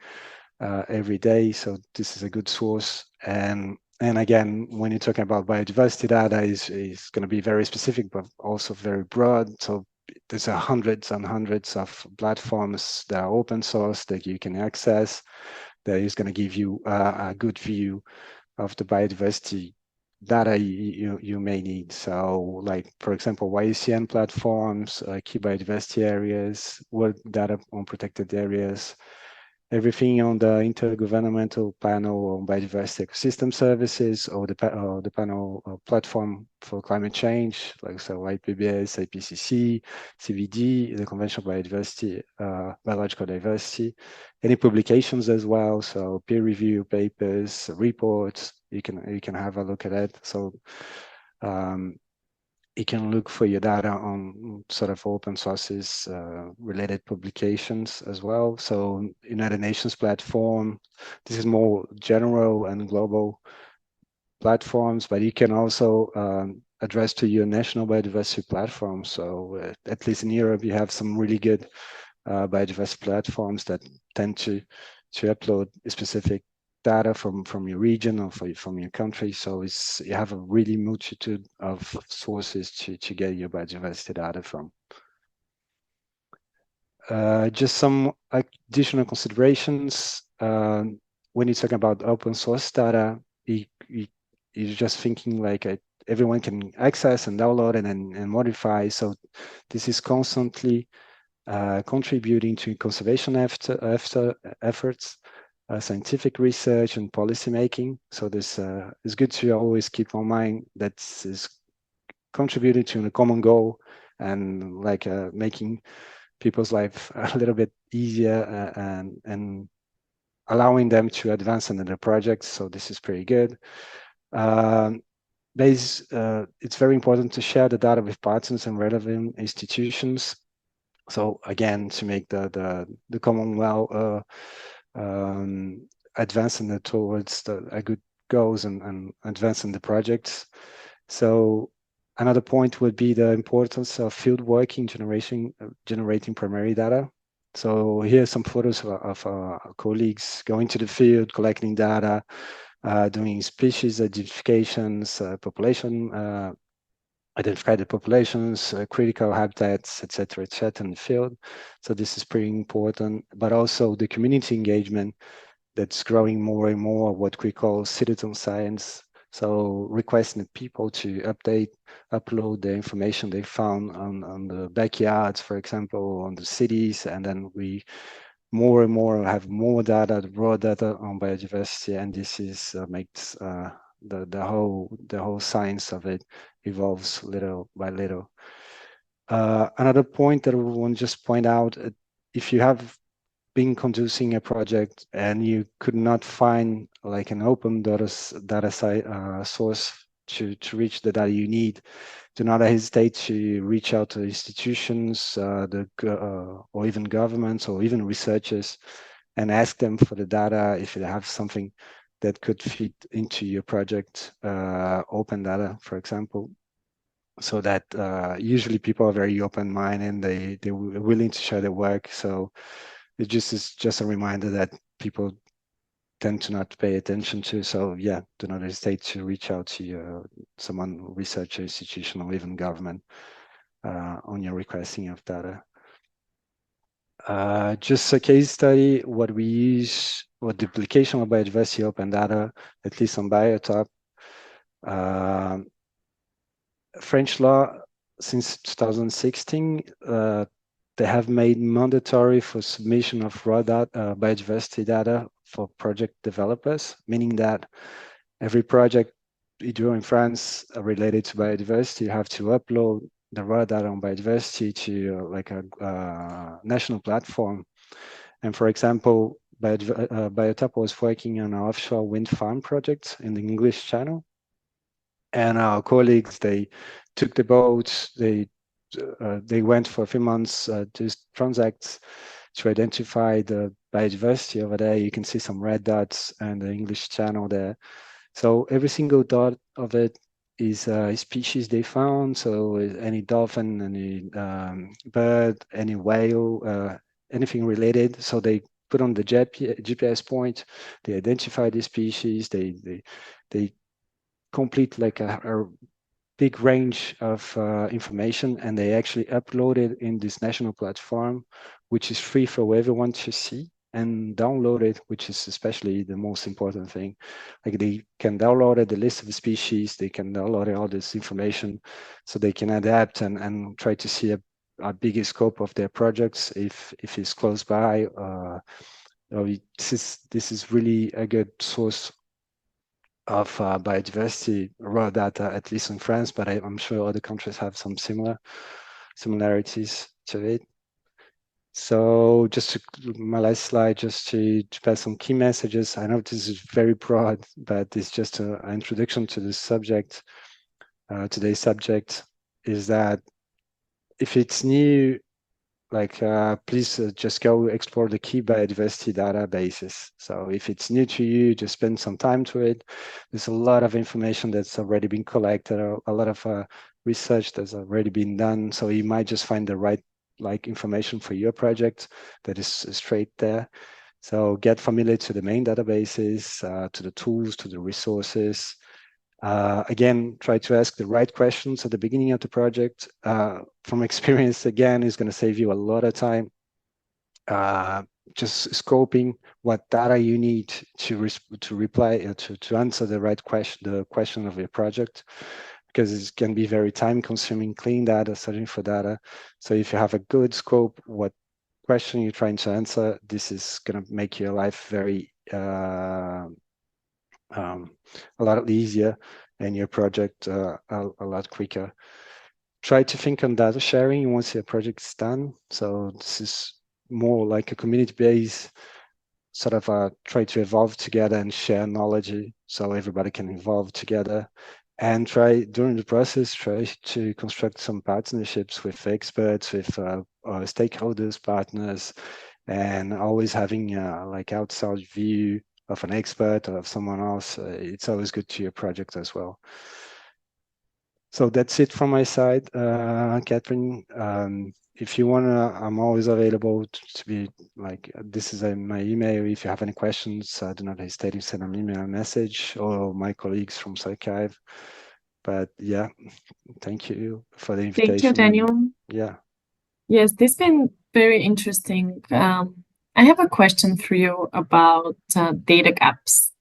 every day. So this is a good source. And again, when you're talking about biodiversity data, is going to be very specific, but also very broad. So there's hundreds and hundreds of platforms that are open source that you can access, that is going to give you a good view of the biodiversity data you may need. So like, for example, YUCN platforms, key biodiversity areas, world data on protected areas, everything on the Intergovernmental Panel on Biodiversity Ecosystem Services, or the panel platform for climate change, like so IPBES, IPCC, CVD, the Convention on Biodiversity, Biological Diversity, any publications as well, so peer review papers, reports, you can have a look at it. So you can look for your data on sort of open sources related publications as well. So United Nations platform, this is more general and global platforms, but you can also address to your national biodiversity platform. So at least in Europe, you have some really good biodiversity platforms that tend to upload specific data from your region or from your country. So you have a really multitude of sources to get your biodiversity data from. Just some additional considerations. When you're talking about open source data, you're just thinking like everyone can access and download and modify. So this is constantly contributing to conservation efforts, scientific research and policy making. So this is good to always keep in mind that is contributing to a common goal, and like making people's life a little bit easier and allowing them to advance in their projects. So this is pretty good. It's very important to share the data with partners and relevant institutions. So again, to make the Commonwealth advancing towards a good goals and advancing the projects. So Another point would be the importance of field work in generating primary data. So here are some photos of colleagues going to the field, collecting data, doing species identifications, identify the populations, critical habitats, etc., in the field. So this is pretty important, but also the community engagement that's growing more and more, what we call citizen science. So requesting people to upload the information they found on the backyards, for example, on the cities, and then we more and more have more data, raw data on biodiversity, and this is makes the whole science of it evolves little by little. Another point that I want to just point out, if you have been conducting a project and you could not find like an open data source to reach the data you need, do not hesitate to reach out to institutions, or even governments or even researchers, and ask them for the data if they have something that could fit into your project, open data, for example. So that usually people are very open-minded and they're willing to share their work. So it is just a reminder that people tend to not pay attention to. So yeah, do not hesitate to reach out to someone, research institution, or even government on your requesting of data. Just a case study, what we use, what duplication of biodiversity open data, at least on Biotop. French law since 2016, they have made mandatory for submission of raw data, biodiversity data for project developers, meaning that every project you do in France related to biodiversity, you have to upload the raw data on biodiversity to like a national platform. And for example, Biotop was working on an offshore wind farm project in the English Channel. And our colleagues, they took the boats, they went for a few months to transacts to identify the biodiversity over there. You can see some red dots and the English Channel there. So every single dot of it is a species they found. So any dolphin, any bird, any whale, anything related. So they put on the GPS point, they identify the species, they complete like a big range of information, and they actually upload it in this national platform, which is free for everyone to see and download it, which is especially the most important thing. Like they can download it, the list of species, they can download all this information so they can adapt and try to see a bigger scope of their projects if it's close by. This is really a good source of biodiversity raw data, at least in France, but I'm sure other countries have some similarities to it. So just my last slide, just to pass some key messages. I know this is very broad, but it's just an introduction to this subject. Today's subject is that if it's new, like please just go explore the key biodiversity databases. So if it's new to you, just spend some time to it. There's a lot of information that's already been collected, a lot of research that's already been done. So you might just find the right information for your project that is straight there. So get familiar to the main databases, to the tools, to the resources. Again, try to ask the right questions at the beginning of the project. From experience, again, is going to save you a lot of time. Just scoping what data you need to reply to answer the right question, the question of your project, because it can be very time-consuming. Clean data, searching for data. So if you have a good scope, what question you're trying to answer, this is going to make your life very a lot easier and your project a lot quicker. Try to think on data sharing once your project is done. So this is more like a community-based sort of try to evolve together and share knowledge so everybody can evolve together. And try during the process, try to construct some partnerships with experts, with stakeholders, partners, and always having like outside view of an expert or of someone else. It's always good to your project as well. So that's it from my side, Catherine. If you wanna, I'm always available to be like, this is my email. If you have any questions, do not hesitate to send an email, a message, or my colleagues from CircHive. But yeah, thank you for the invitation. Thank you, Daniel. Yeah. Yes, this has been very interesting. I have a question for you about data gaps.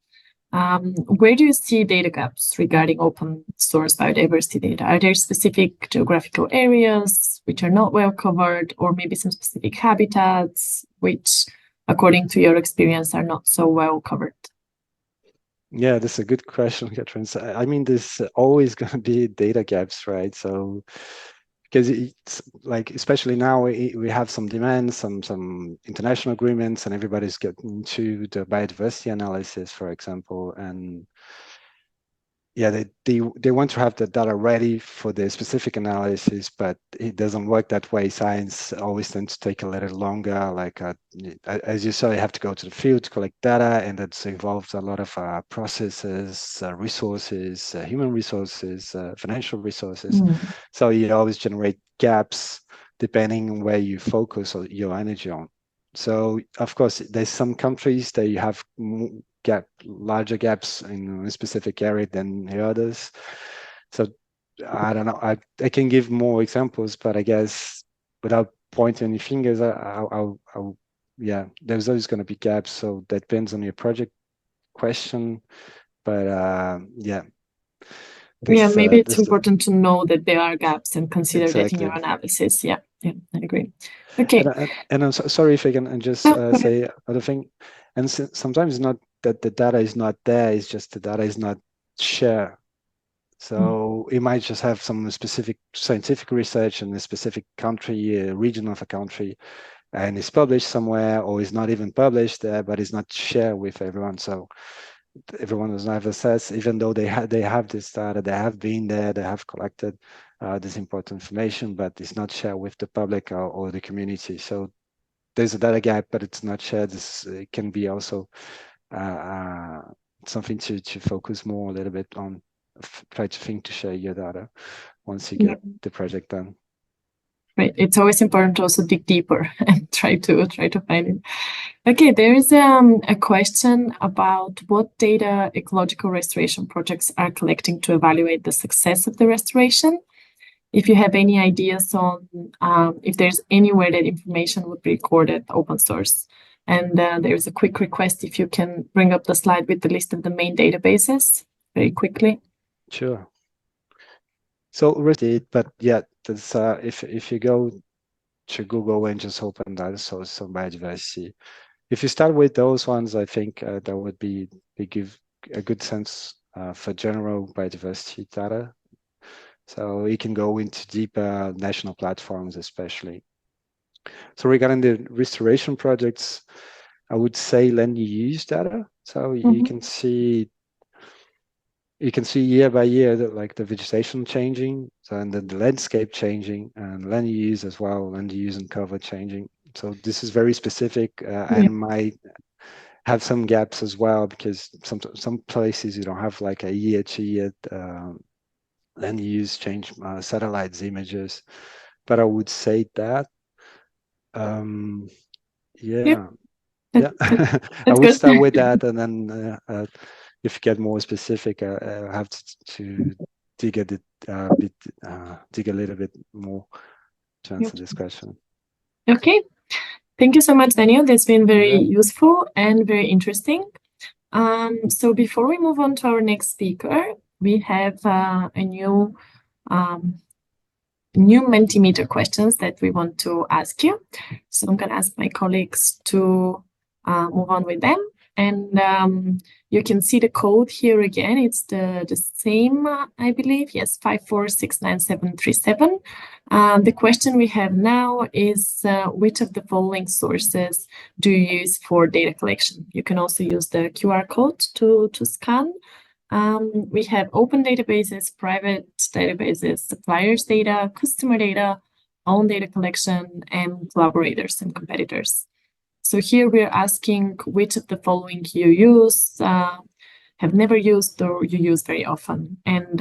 Where do you see data gaps regarding open source biodiversity data? Are there specific geographical areas which are not well covered, or maybe some specific habitats which, according to your experience, are not so well covered? Yeah, that's a good question, Catherine. So, I mean, there's always going to be data gaps, right? So, because it's like, especially now, we have some demands, some international agreements, and everybody's getting into the biodiversity analysis, for example, and yeah, they want to have the data ready for the specific analysis, but it doesn't work that way. Science always tends to take a little longer. Like as you saw, you have to go to the field to collect data, and that involves a lot of processes, resources, human resources, financial resources. So you always generate gaps depending on where you focus your energy on. So of course, there's some countries that you have larger gaps in a specific area than the others. So I don't know. I can give more examples, but I guess without pointing any fingers, yeah, there's always going to be gaps. So that depends on your project question, but yeah. Yeah, maybe it's important to know that there are gaps and consider that in your analysis. Yeah, I agree. Okay. And I'm sorry if I can just say another thing. And sometimes not that the data is not there, it's just the data is not shared. So it might just have some specific scientific research in a specific country, region of a country, and it's published somewhere, or is not even published there, but it's not shared with everyone. So everyone does not have access, even though they have this data, they have been there, they have collected this important information, but it's not shared with the public or the community. So there's a data gap, but it's not shared. It can be also something to focus more a little bit on. Try to think to share your data once you get the project done. Right. It's always important to also dig deeper and try to find it. Okay, there is a question about what data ecological restoration projects are collecting to evaluate the success of the restoration. If you have any ideas on if there's anywhere that information would be recorded open source. And there's a quick request if you can bring up the slide with the list of the main databases very quickly. Sure. So, but yeah, that's, if you go to Google and just open data source on biodiversity, if you start with those ones, I think that would they give a good sense for general biodiversity data. So you can go into deeper national platforms, especially. So regarding the restoration projects, I would say land use data. So you can see year by year that like the vegetation changing, so, and then the landscape changing, and land use as well, land use and cover changing. So this is very specific and might have some gaps as well, because some places you don't have like a year to year land use change satellites images, but I would say that yeah. I would start with that, and then if you get more specific, I have to dig dig a little bit more to answer this question. Okay, thank you so much, Daniel. That's been very useful and very interesting. So before we move on to our next speaker, we have a new Mentimeter questions that we want to ask you. So I'm going to ask my colleagues to move on with them. And you can see the code here again. It's the same, I believe. Yes, 5469737. The question we have now is which of the following sources do you use for data collection? You can also use the QR code to scan. We have open databases, private databases, suppliers data, customer data, own data collection, and collaborators and competitors. So here we're asking which of the following you use. have never used or you use very often. And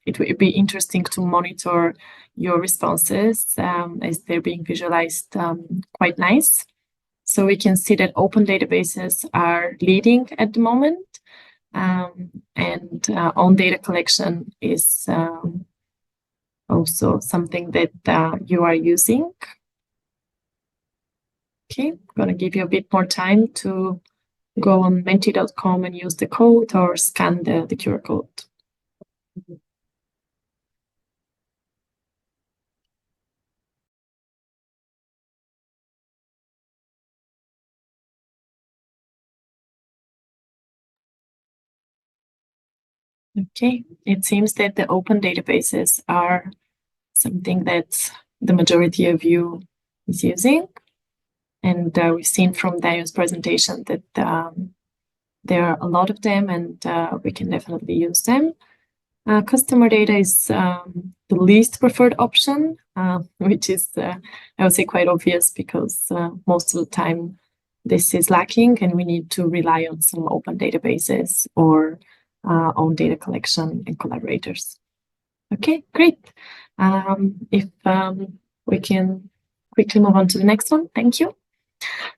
it would be interesting to monitor your responses as they're being visualized quite nice. So we can see that open databases are leading at the moment, and own data collection is also something that you are using. Okay, I'm going to give you a bit more time to go on menti.com and use the code or scan the QR code. Okay, it seems that the open databases are something that the majority of you is using. And we've seen from Dio's presentation that there are a lot of them, and we can definitely use them. Customer data is the least preferred option, which is, I would say, quite obvious because most of the time this is lacking and we need to rely on some open databases or own data collection and collaborators. Okay, great. If we can quickly move on to the next one, thank you.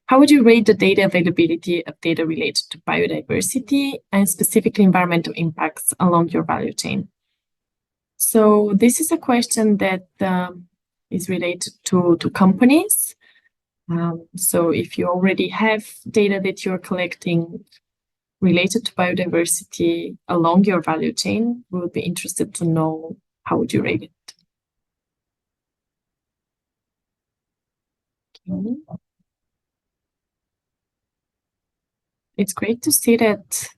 How would you rate the data availability of data related to biodiversity and specifically environmental impacts along your value chain? So this is a question that is related to companies. So if you already have data that you're collecting related to biodiversity along your value chain, we would be interested to know how would you rate it. Okay. It's great to see that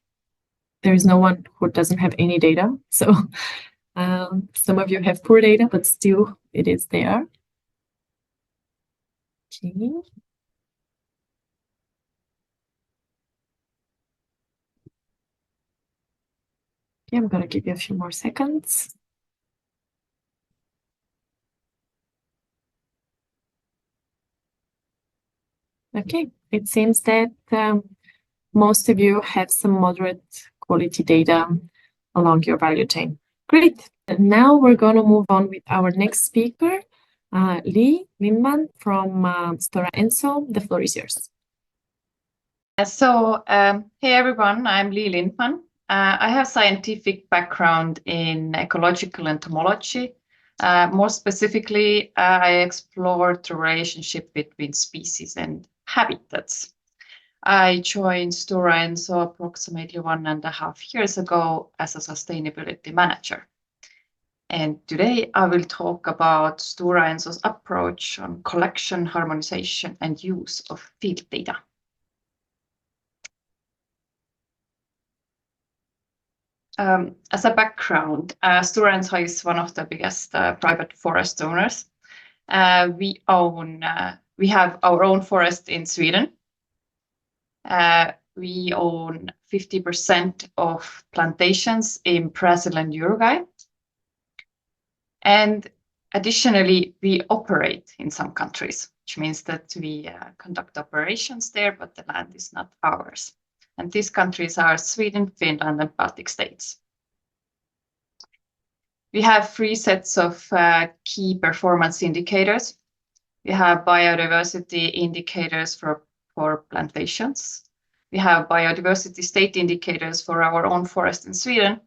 there is no one who doesn't have any data. So some of you have poor data, but still it is there. Okay. Okay, I'm going to give you a few more seconds. Okay, it seems that most of you have some moderate quality data along your value chain. Great. And now we're going to move on with our next speaker, Lee Lindman from Stora Enso. The floor is yours. Hey everyone, I'm Lee Lindman. I have scientific background in ecological entomology. More specifically, I explored the relationship between species and habitats. I joined Stora Enso approximately 1.5 years ago as a sustainability manager. And today I will talk about Stora Enso's approach on collection, harmonization, and use of field data. As a background, Stora Enso is one of the biggest private forest owners. We have our own forest in Sweden. We own 50% of plantations in Brazil and Uruguay. And additionally, we operate in some countries, which means that we conduct operations there, but the land is not ours. And these countries are Sweden, Finland, and Baltic states. We have 3 sets of key performance indicators. We have biodiversity indicators for plantations. We have biodiversity state indicators for our own forest in Sweden,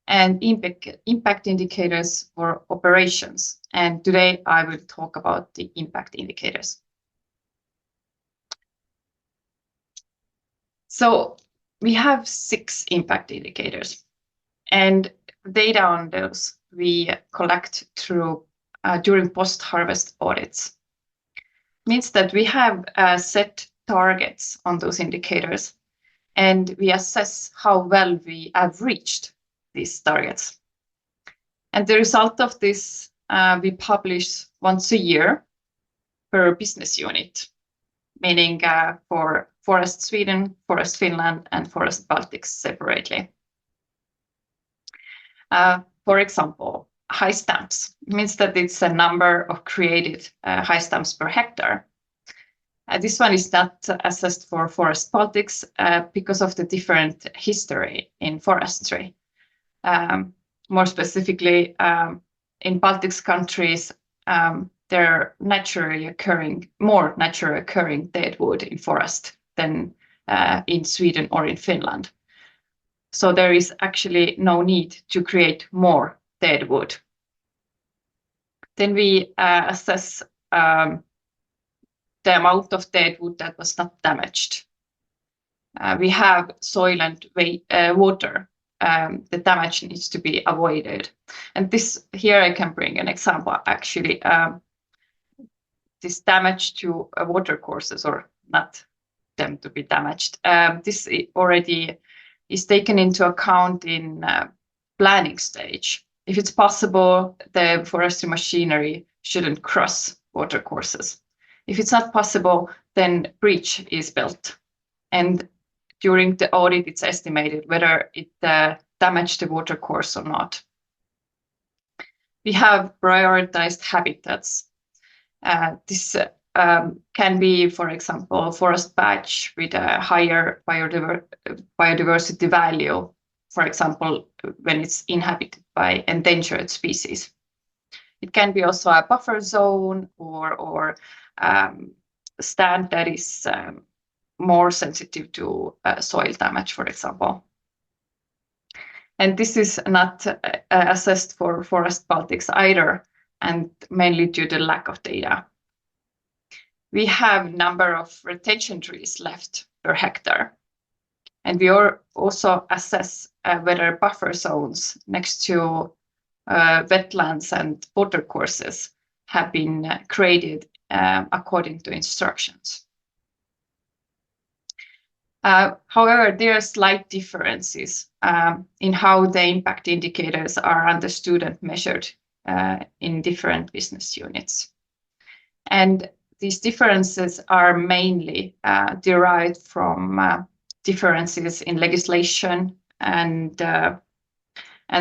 and impact indicators for operations. And today I will talk about the impact indicators. So we have 6 impact indicators, and data on those we collect through during post-harvest audits. Means that we have set targets on those indicators, and we assess how well we have reached these targets. And the result of this we publish once a year per business unit, meaning for Forest Sweden, Forest Finland, and Forest Baltics separately. For example, high stamps means that it's a number of created high stamps per hectare. This one is not assessed for forest Baltics because of the different history in forestry. More specifically, in Baltics countries, there are more naturally occurring dead wood in forest than in Sweden or in Finland. So there is actually no need to create more dead wood. Then we assess the amount of dead wood that was not damaged. We have soil and water. The damage needs to be avoided. And here I can bring an example, actually. This damage to water courses, or not them to be damaged, this already is taken into account in planning stage. If it's possible, the forestry machinery shouldn't cross water courses. If it's not possible, then bridge is built. And during the audit, it's estimated whether it damaged the water course or not. We have prioritized habitats. This can be, for example, a forest patch with a higher biodiversity value, for example, when it's inhabited by endangered species. It can be also a buffer zone or stand that is more sensitive to soil damage, for example. And this is not assessed for forest Baltics either, and mainly due to lack of data. We have number of retention trees left per hectare. And we also assess whether buffer zones next to wetlands and water courses have been created according to instructions. However, there are slight differences in how the impact indicators are understood and measured in different business units. And these differences are mainly derived from differences in legislation and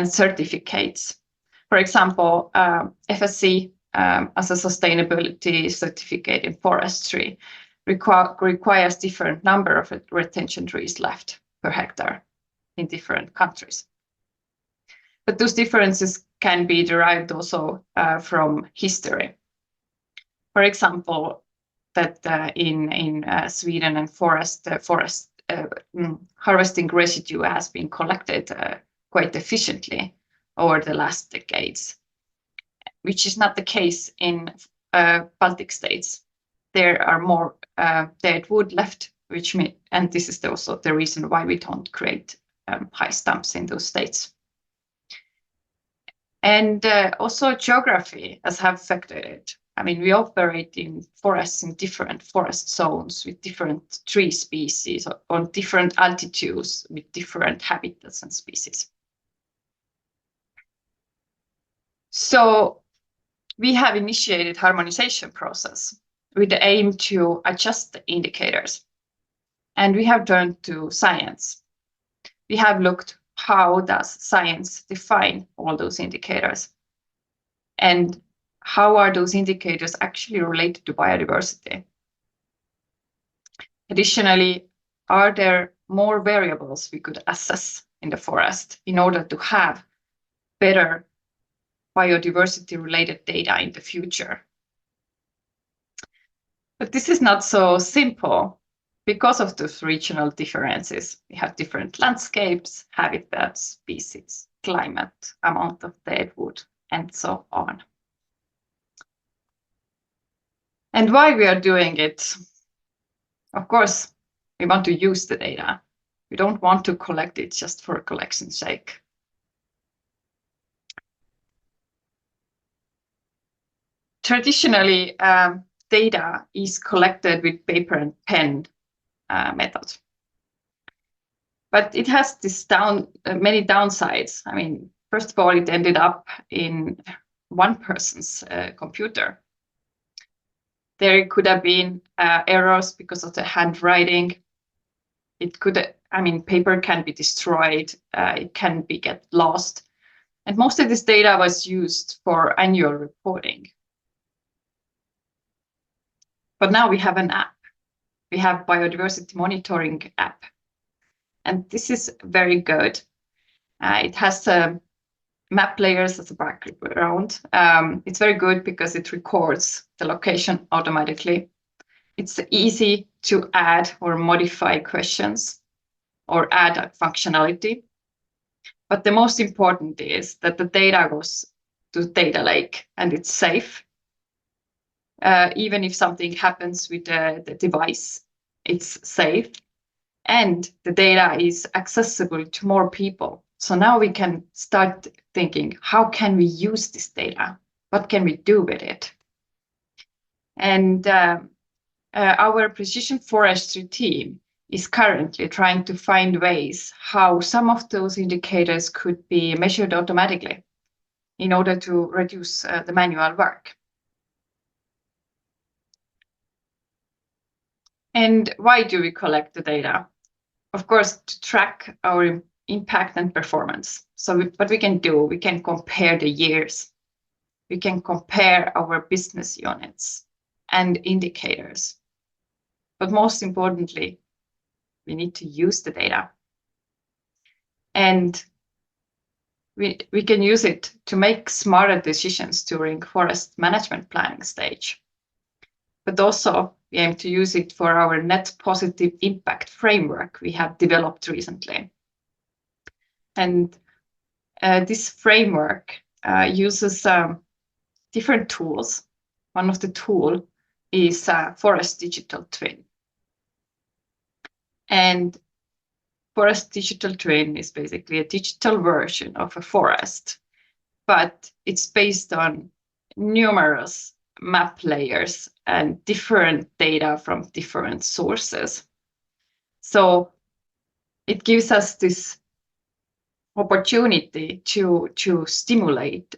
certificates. For example, FSC as a sustainability certificate in forestry requires different number of retention trees left per hectare in different countries. But those differences can be derived also from history. For example, that in Sweden and forest harvesting residue has been collected quite efficiently over the last decades, which is not the case in Baltic states. There are more dead wood left, and this is also the reason why we don't create high stumps in those states. And also geography has affected it. I mean, we operate in forests in different forest zones with different tree species on different altitudes with different habitats and species. So we have initiated harmonization process with the aim to adjust the indicators. And we have turned to science. We have looked how does science define all those indicators, and how are those indicators actually related to biodiversity? Additionally, are there more variables we could assess in the forest in order to have better biodiversity-related data in the future? But this is not so simple because of those regional differences. We have different landscapes, habitats, species, climate, amount of dead wood, and so on. And why we are doing it? Of course, we want to use the data. We don't want to collect it just for collection's sake. Traditionally, data is collected with paper and pen method. But it has this many downsides. I mean, first of all, it ended up in one person's computer. There could have been errors because of the handwriting. Paper can be destroyed. It can get lost. And most of this data was used for annual reporting. But now we have an app we have biodiversity monitoring app. And this is very good. It has map layers as a background. It's very good because it records the location automatically. It's easy to add or modify questions or add functionality. But the most important is that the data goes to the data lake and it's safe. Even if something happens with the device, it's safe. And the data is accessible to more people. So now we can start thinking, how can we use this data? What can we do with it? And our precision forestry team is currently trying to find ways how some of those indicators could be measured automatically in order to reduce the manual work. And why do we collect the data? Of course, to track our impact and performance. So what we can do, we can compare the years. We can compare our business units and indicators. But most importantly, we need to use the data. And we can use it to make smarter decisions during forest management planning stage. But also, we aim to use it for our net positive impact framework we have developed recently. And this framework uses different tools. One of the tools is Forest Digital Twin. And Forest Digital Twin is basically a digital version of a forest, but it's based on numerous map layers and different data from different sources. So it gives us this opportunity to simulate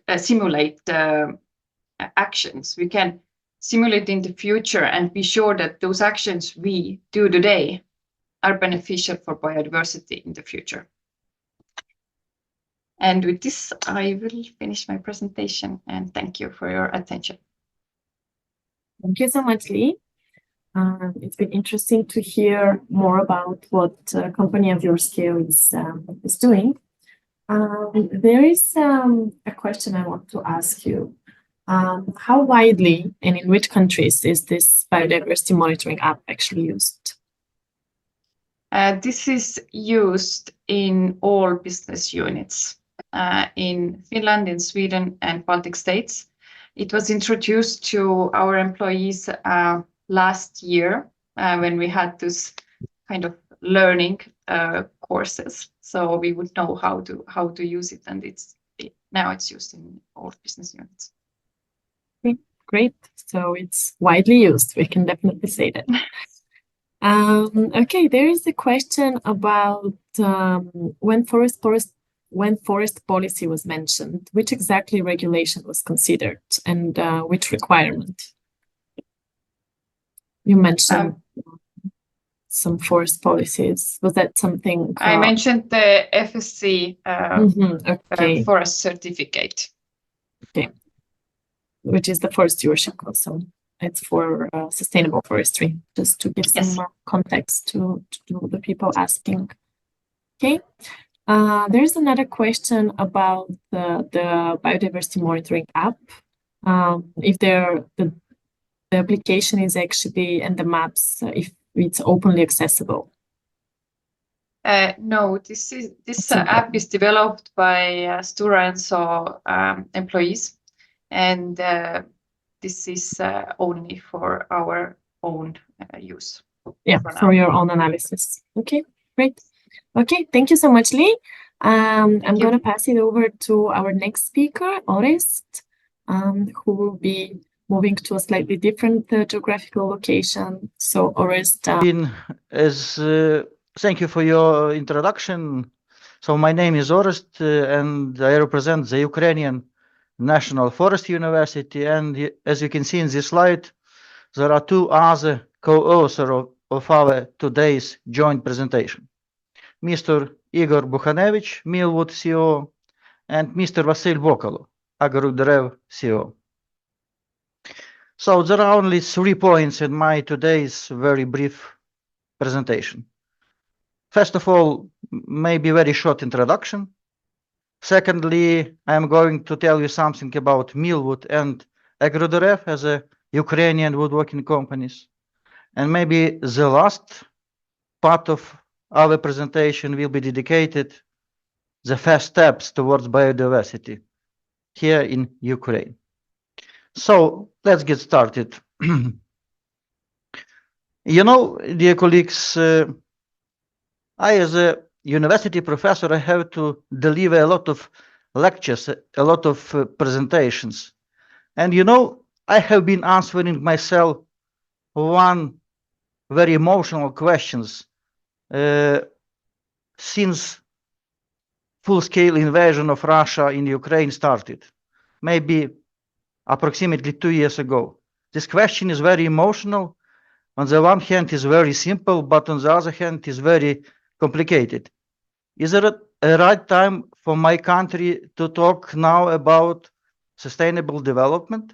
actions. We can simulate in the future and be sure that those actions we do today are beneficial for biodiversity in the future. And with this, I will finish my presentation and thank you for your attention. Thank you so much, Lee. It's been interesting to hear more about what a company of your scale is doing. There is a question I want to ask you. How widely and in which countries is this biodiversity monitoring app actually used? This is used in all business units in Finland, in Sweden, and Baltic states. It was introduced to our employees last year when we had this kind of learning courses, so we would know how to use it, and now it's used in all business units. Okay, great. So it's widely used. We can definitely say that. Okay, there is a question about when forest policy was mentioned, which exactly regulation was considered and which requirement? You mentioned some forest policies. Was that something? I mentioned the FSC okay. forest certificate. Okay, which is the Forest Stewardship Council. It's for sustainable forestry, just to give some more context to the people asking. Okay, there's another question about the biodiversity monitoring app. If the application is actually and the maps, if it's openly accessible. No, this app is developed by Stora Enso employees, and this is only for our own use. Yeah, for your own analysis. Okay, great. Okay, thank you so much, Lee. I'm going to pass it over to our next speaker, Orest, who will be moving to a slightly different geographical location. So, Orest. Thank you for your introduction. So my name is Orest, and I represent the Ukrainian National Forest University. And as you can see in this slide, there are two other co-authors of our today's joint presentation. Mr. Igor Bukhanevich, Millwood CEO, and Mr. Vasil Bokalo, Agroderew CEO. So there are only 3 points in my today's very brief presentation. First of all, maybe very short introduction. Secondly, I am going to tell you something about Millwood and Agroderew as a Ukrainian woodworking companies. And maybe the last part of our presentation will be dedicated the first steps towards biodiversity here in Ukraine. So let's get started. You know, dear colleagues, I, as a university professor, I have to deliver a lot of lectures, a lot of presentations. And you know, I have been answering myself one very emotional questions since full-scale invasion of Russia in Ukraine started, maybe approximately 2 years ago. This question is very emotional. On the one hand, it's very simple, but on the other hand, it's very complicated. Is it a right time for my country to talk now about sustainable development?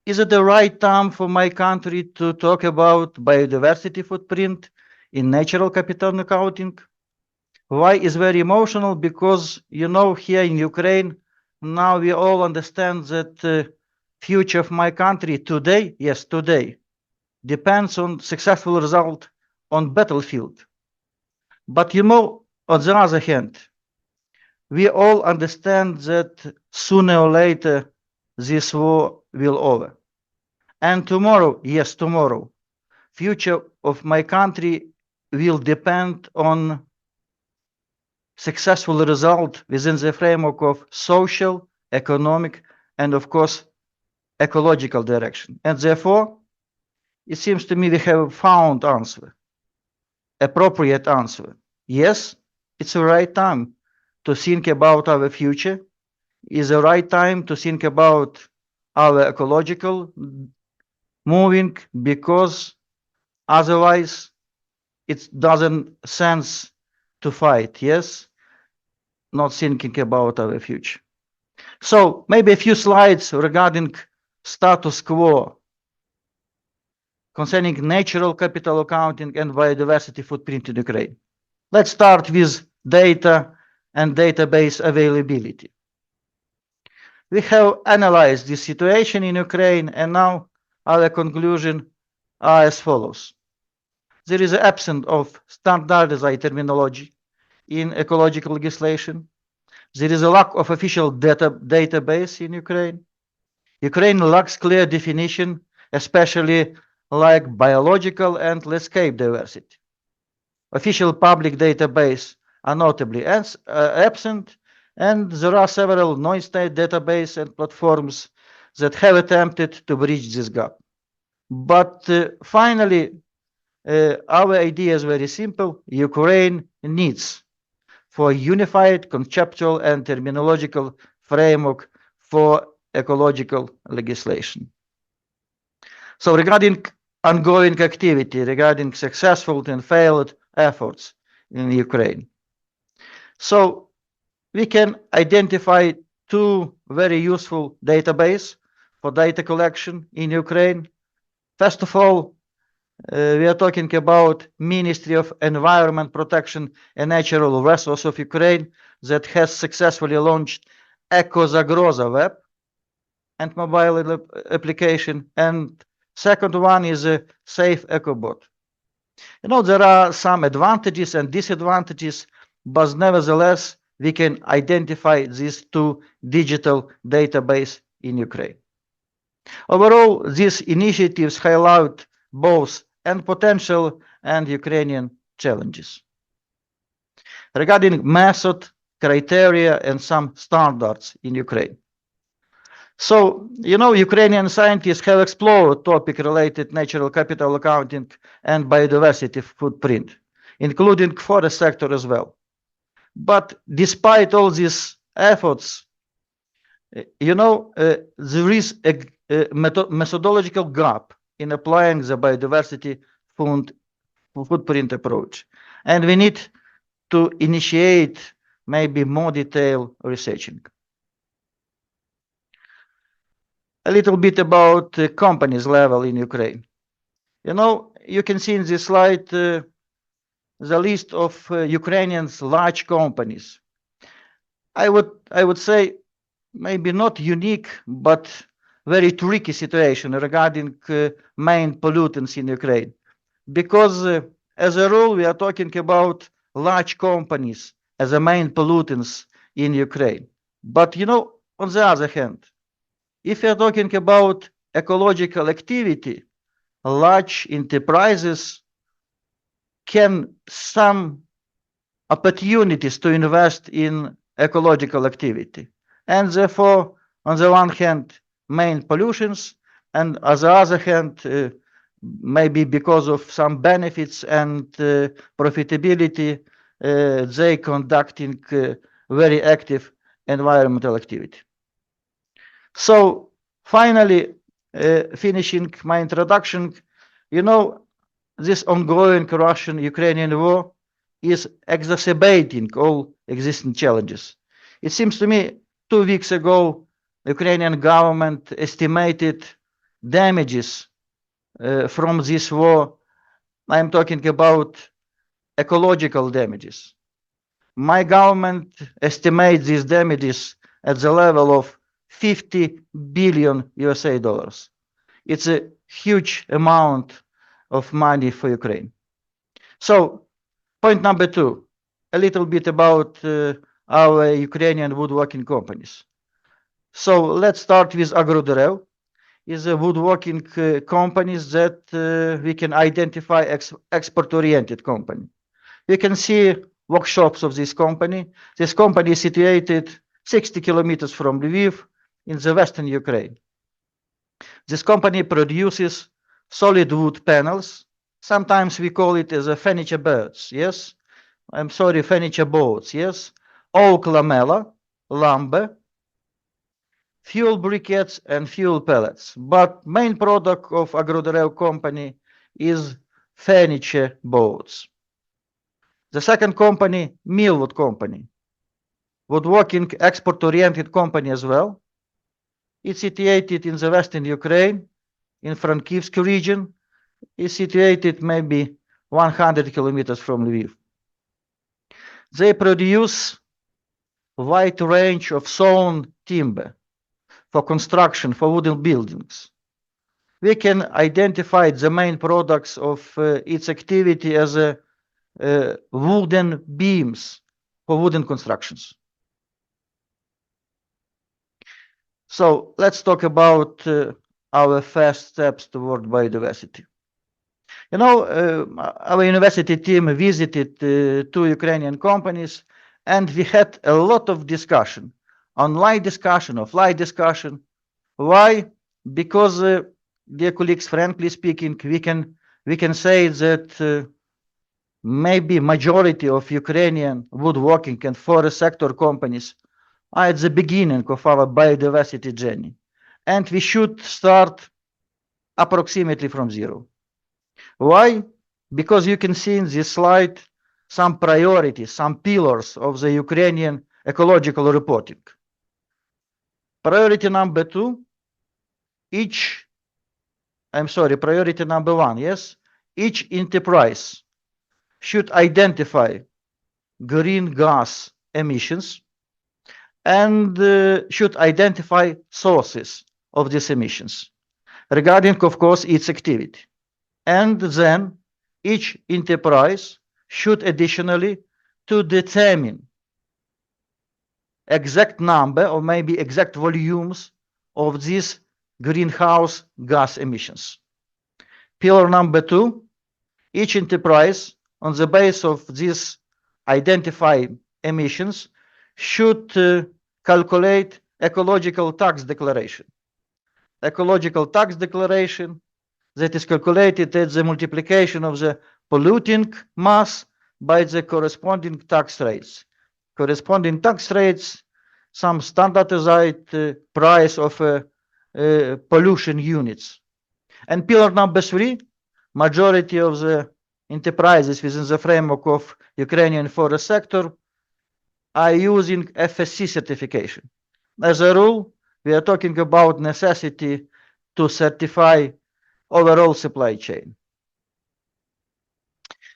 Is it the right time for my country to talk about biodiversity footprint in natural capital accounting? Why is very emotional? Because, you know, here in Ukraine, now we all understand that the future of my country today, yes, today, depends on successful result on battlefield. But, you know, on the other hand, we all understand that sooner or later this war will over. And tomorrow, yes, tomorrow, future of my country will depend on successful result within the framework of social, economic, and of course, ecological direction. And therefore, it seems to me we have found answer, appropriate answer. Yes, it's the right time to think about our future. It's the right time to think about our ecological moving, because otherwise it doesn't sense to fight, yes, not thinking about our future. So maybe a few slides regarding status quo concerning natural capital accounting and biodiversity footprint in Ukraine. Let's start with data and database availability. We have analyzed the situation in Ukraine, and now our conclusion are as follows. There is an absence of standardized terminology in ecological legislation. There is a lack of official database in Ukraine. Ukraine lacks clear definition, especially like biological and landscape diversity. Official public database are notably absent, and there are several non-state database and platforms that have attempted to bridge this gap. But finally, our idea is very simple. Ukraine needs for unified conceptual and terminological framework for ecological legislation. So regarding ongoing activity, regarding successful and failed efforts in Ukraine. So we can identify two very useful databases for data collection in Ukraine. First of all, we are talking about Ministry of Environment Protection and Natural Resources of Ukraine that has successfully launched EcoZagroza web and mobile application. And second one is a Safe EcoBot. You know, there are some advantages and disadvantages, but nevertheless, we can identify these two digital databases in Ukraine. Overall, these initiatives highlight both and potential and Ukrainian challenges. Regarding method, criteria, and some standards in Ukraine. So, you know, Ukrainian scientists have explored topic-related natural capital accounting and biodiversity footprint, including forest sector as well. But despite all these efforts, you know, there is a methodological gap in applying the biodiversity footprint approach. And we need to initiate maybe more detailed researching. A little bit about the companies level in Ukraine. You know, you can see in this slide the list of Ukrainians large companies. I would say maybe not unique, but very tricky situation regarding main pollutants in Ukraine. Because as a rule, we are talking about large companies as the main pollutants in Ukraine. But on the other hand, if we are talking about ecological activity, large enterprises can some opportunities to invest in ecological activity. And therefore, on the one hand, main pollutions, and on the other hand, maybe because of some benefits and profitability, they conducting very active environmental activity. So finally, finishing my introduction, this ongoing Russian-Ukrainian war is exacerbating all existing challenges. It seems to me 2 weeks ago, the Ukrainian government estimated damages from this war. I'm talking about ecological damages. My government estimates these damages at the level of 50 billion USA dollars. It's a huge amount of money for Ukraine. So, point number 2, a little bit about our Ukrainian woodworking companies. So let's start with Agroderew. Is a woodworking companies that we can identify export-oriented company. You can see workshops of this company. This company is situated 60 kilometers from Lviv in the western Ukraine. This company produces solid wood panels. Sometimes we call it as a furniture boards, yes? I'm sorry, furniture boards, yes? Oak lamella, lumber, fuel briquettes and fuel pellets. But main product of Agroderew company is furniture boards. The second company, Millwood company, woodworking export-oriented company as well. It's situated in the western Ukraine, in Frankivsk region. It's situated maybe 100 kilometers from Lviv. They produce a wide range of sawn timber for construction, for wooden buildings. We can identify the main products of its activity as wooden beams for wooden constructions. So let's talk about our first steps toward biodiversity. Our university team visited 2 Ukrainian companies, and we had a lot of discussion, online discussion, offline discussion. Why? Because, dear colleagues, frankly speaking, we can say that maybe majority of Ukrainian woodworking and forest sector companies are at the beginning of our biodiversity journey, and we should start approximately from zero. Why? Because you can see in this slide some priorities, some pillars of the Ukrainian ecological reporting. Priority number 2, priority number 1, yes? Each enterprise should identify green gas emissions and should identify sources of these emissions regarding, of course, its activity. And then each enterprise should additionally to determine exact number or maybe exact volumes of these greenhouse gas emissions. Pillar number 2, each enterprise on the basis of these identified emissions should calculate ecological tax declaration. Ecological tax declaration that is calculated as the multiplication of the polluting mass by the corresponding tax rates. Corresponding tax rates, some standardized price of pollution units. And pillar number 3, majority of the enterprises within the framework of Ukrainian forest sector are using FSC certification. As a rule, we are talking about necessity to certify overall supply chain.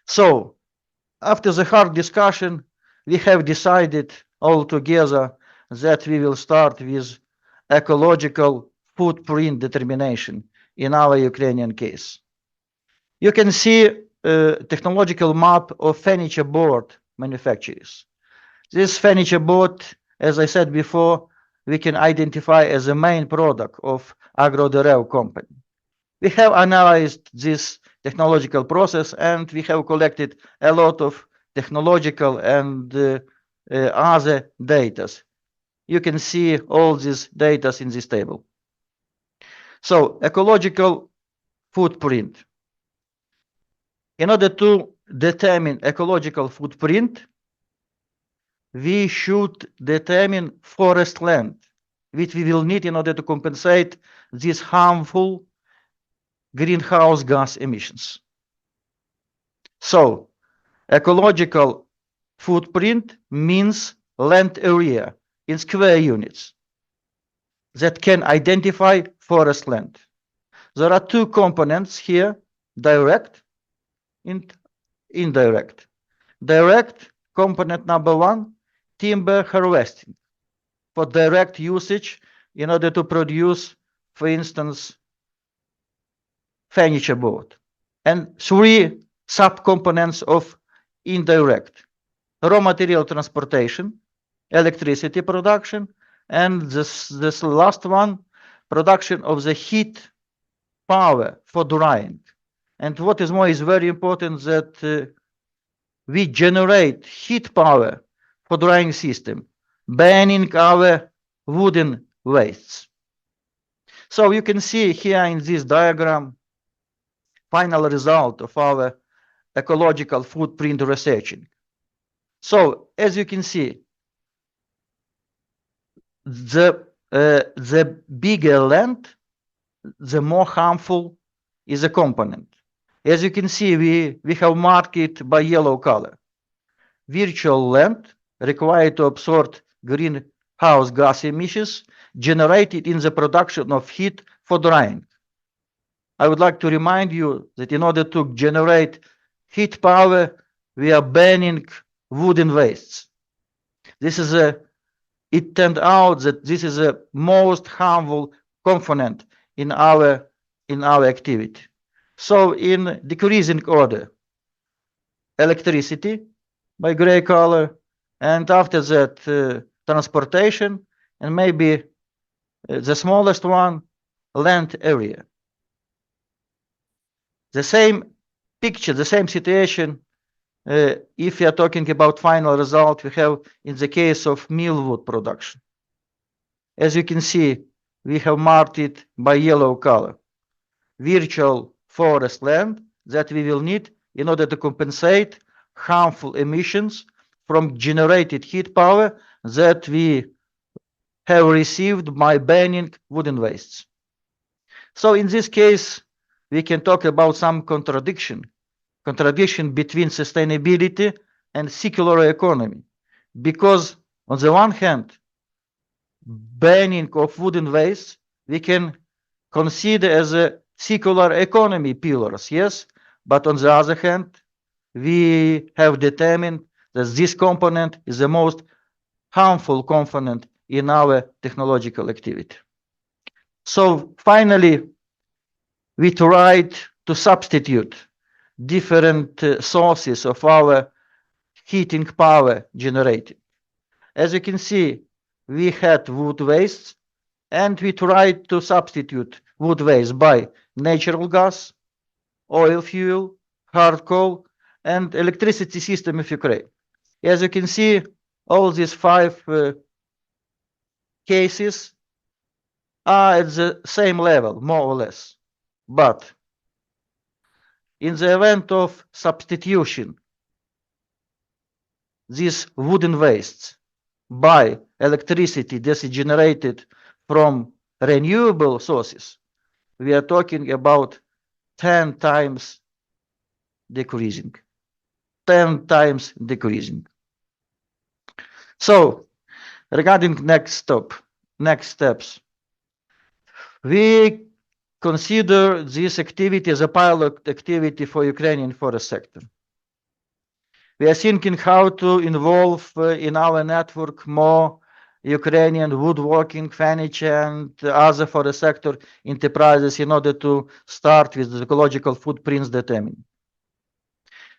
So after the hard discussion, we have decided all together that we will start with ecological footprint determination in our Ukrainian case. You can see a technological map of furniture board manufacturers. This furniture board, as I said before, we can identify as a main product of Agroderew company. We have analyzed this technological process and we have collected a lot of technological and other data. You can see all these data in this table. So ecological footprint. In order to determine ecological footprint, we should determine forest land, which we will need in order to compensate these harmful greenhouse gas emissions. So ecological footprint means land area in square units that can identify forest land. There are two components here, direct and indirect. Direct component number one, timber harvesting for direct usage in order to produce, for instance, furniture board. And three subcomponents of indirect: raw material transportation, electricity production, and this last one, production of the heat power for drying. And what is more is very important that we generate heat power for drying system, burning our wooden wastes. So you can see here in this diagram final result of our ecological footprint researching. So as you can see, the bigger land, the more harmful is a component. As you can see, we have marked it by yellow color. Virtual land required to absorb greenhouse gas emissions generated in the production of heat for drying. I would like to remind you that in order to generate heat power, we are burning wooden wastes. It turned out that this is the most harmful component in our activity. So in decreasing order, electricity by gray color, and after that transportation, and maybe the smallest one, land area. The same picture, the same situation, if we are talking about final result, we have in the case of Millwood production. As you can see, we have marked it by yellow color. Virtual forest land that we will need in order to compensate harmful emissions from generated heat power that we have received by burning wooden wastes. So in this case, we can talk about some contradiction between sustainability and circular economy. Because on the one hand, burning of wooden waste, we can consider as a circular economy pillars, yes? But on the other hand, we have determined that this component is the most harmful component in our technological activity. So finally, we tried to substitute different sources of our heating power generated. As you can see, we had wood waste and we tried to substitute wood waste by natural gas, oil fuel, hard coal, and electricity system of Ukraine. As you can see, all these five cases are at the same level, more or less. But in the event of substitution, these wooden wastes by electricity that is generated from renewable sources, we are talking about 10 times decreasing. 10 times decreasing. So, regarding next steps, we consider this activity as a pilot activity for Ukrainian forest sector. We are thinking how to involve in our network more Ukrainian woodworking, furniture, and other for the sector enterprises in order to start with the ecological footprints determined.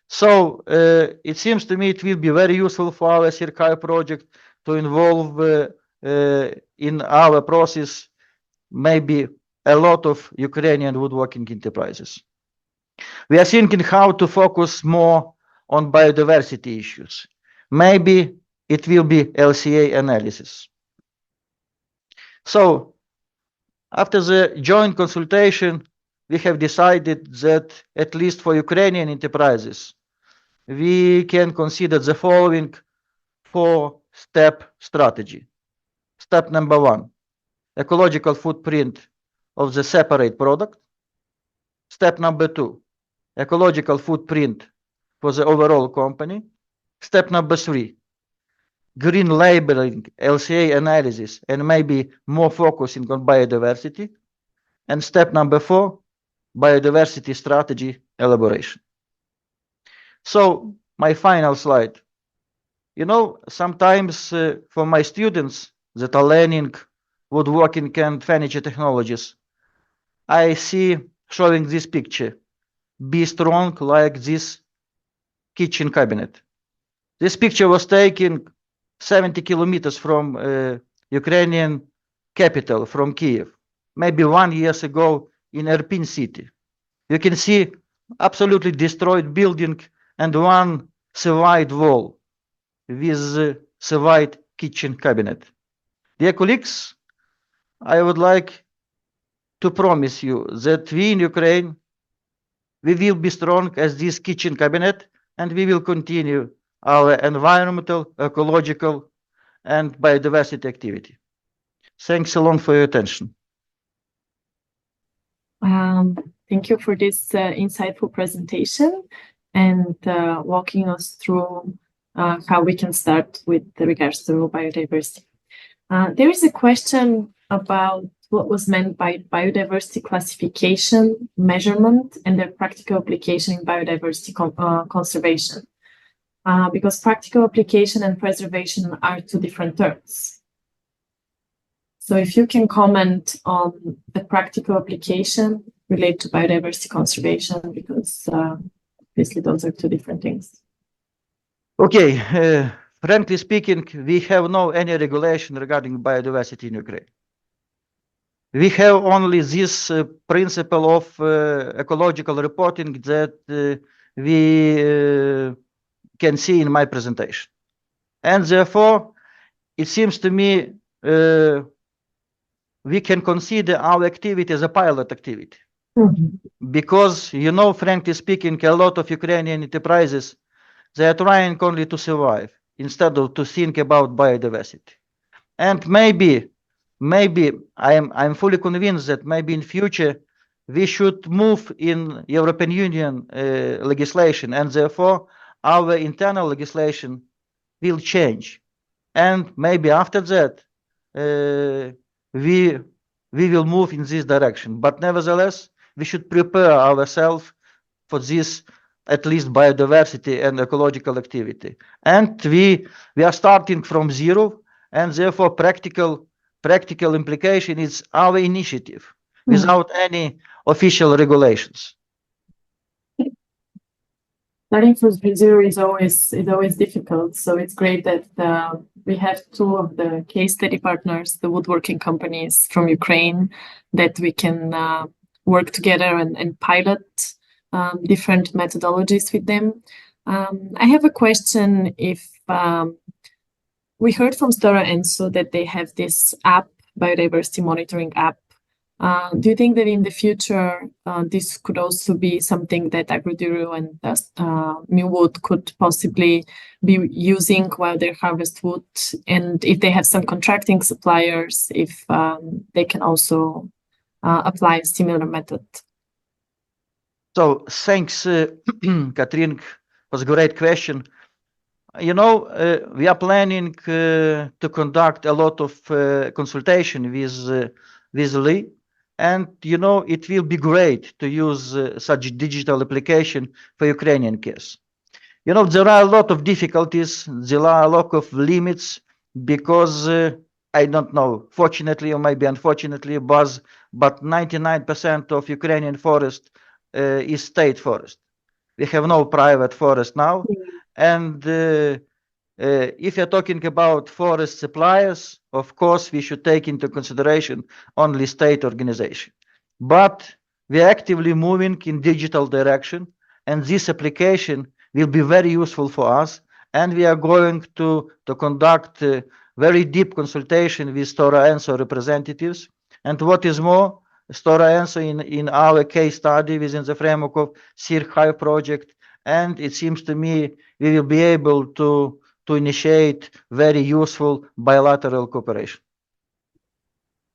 So it seems to me it will be very useful for our CircHive project to involve in our process maybe a lot of Ukrainian woodworking enterprises. We are thinking how to focus more on biodiversity issues. Maybe it will be LCA analysis. So after the joint consultation, we have decided that at least for Ukrainian enterprises, we can consider the following 4-step strategy. Step number 1, ecological footprint of the separate product. Step number 2, ecological footprint for the overall company. Step number 3, green labeling, LCA analysis, and maybe more focusing on biodiversity. And step number 4, biodiversity strategy elaboration. So my final slide. You know, sometimes for my students that are learning woodworking and furniture technologies, I see showing this picture. Be strong like this kitchen cabinet. This picture was taken 70 kilometers from Ukrainian capital, from Kiev, maybe 1 year ago in Irpin city. You can see absolutely destroyed building and one survived wall with survived kitchen cabinet. Dear colleagues, I would like to promise you that we in Ukraine, we will be strong as this kitchen cabinet, and we will continue our environmental, ecological, and biodiversity activity. Thanks a lot for your attention. Thank you for this insightful presentation and walking us through how we can start with regards to biodiversity. There is a question about what was meant by biodiversity classification, measurement, and their practical application in biodiversity conservation. Because practical application and preservation are two different terms. So if you can comment on the practical application related to biodiversity conservation, because obviously those are two different things. Okay, frankly speaking, we have no any regulation regarding biodiversity in Ukraine. We have only this principle of ecological reporting that we can see in my presentation. And therefore, it seems to me we can consider our activity as a pilot activity. Because, you know, frankly speaking, a lot of Ukrainian enterprises, they are trying only to survive instead of to think about biodiversity. And maybe I'm fully convinced that maybe in future we should move in European Union legislation, and therefore our internal legislation will change. And maybe after that we will move in this direction. But nevertheless, we should prepare ourselves for this, at least biodiversity and ecological activity. And we are starting from zero, and therefore practical implication is our initiative without any official regulations. Starting from zero is always difficult. So it's great that we have two of the case study partners, the woodworking companies from Ukraine, that we can work together and pilot different methodologies with them. I have a question. If we heard from Stora Enso that they have this app, biodiversity monitoring app. Do you think that in the future this could also be something that Agroderew and Millwood could possibly be using while they harvest wood? And if they have some contracting suppliers, if they can also apply a similar method? So thanks, Katrin, was a great question. You know, we are planning to conduct a lot of consultation with Lee. And, you know, it will be great to use such digital application for Ukrainian case. You know, there are a lot of difficulties, there are a lot of limits, because I don't know, fortunately or maybe unfortunately, but 99% of Ukrainian forest is state forest. We have no private forest now. And if you're talking about forest suppliers, of course, we should take into consideration only state organization. But we're actively moving in digital direction, and this application will be very useful for us. And we are going to conduct very deep consultation with Stora Enso representatives. And what is more, Stora Enso in our case study within the framework of CircHive project, and it seems to me we will be able to initiate very useful bilateral cooperation.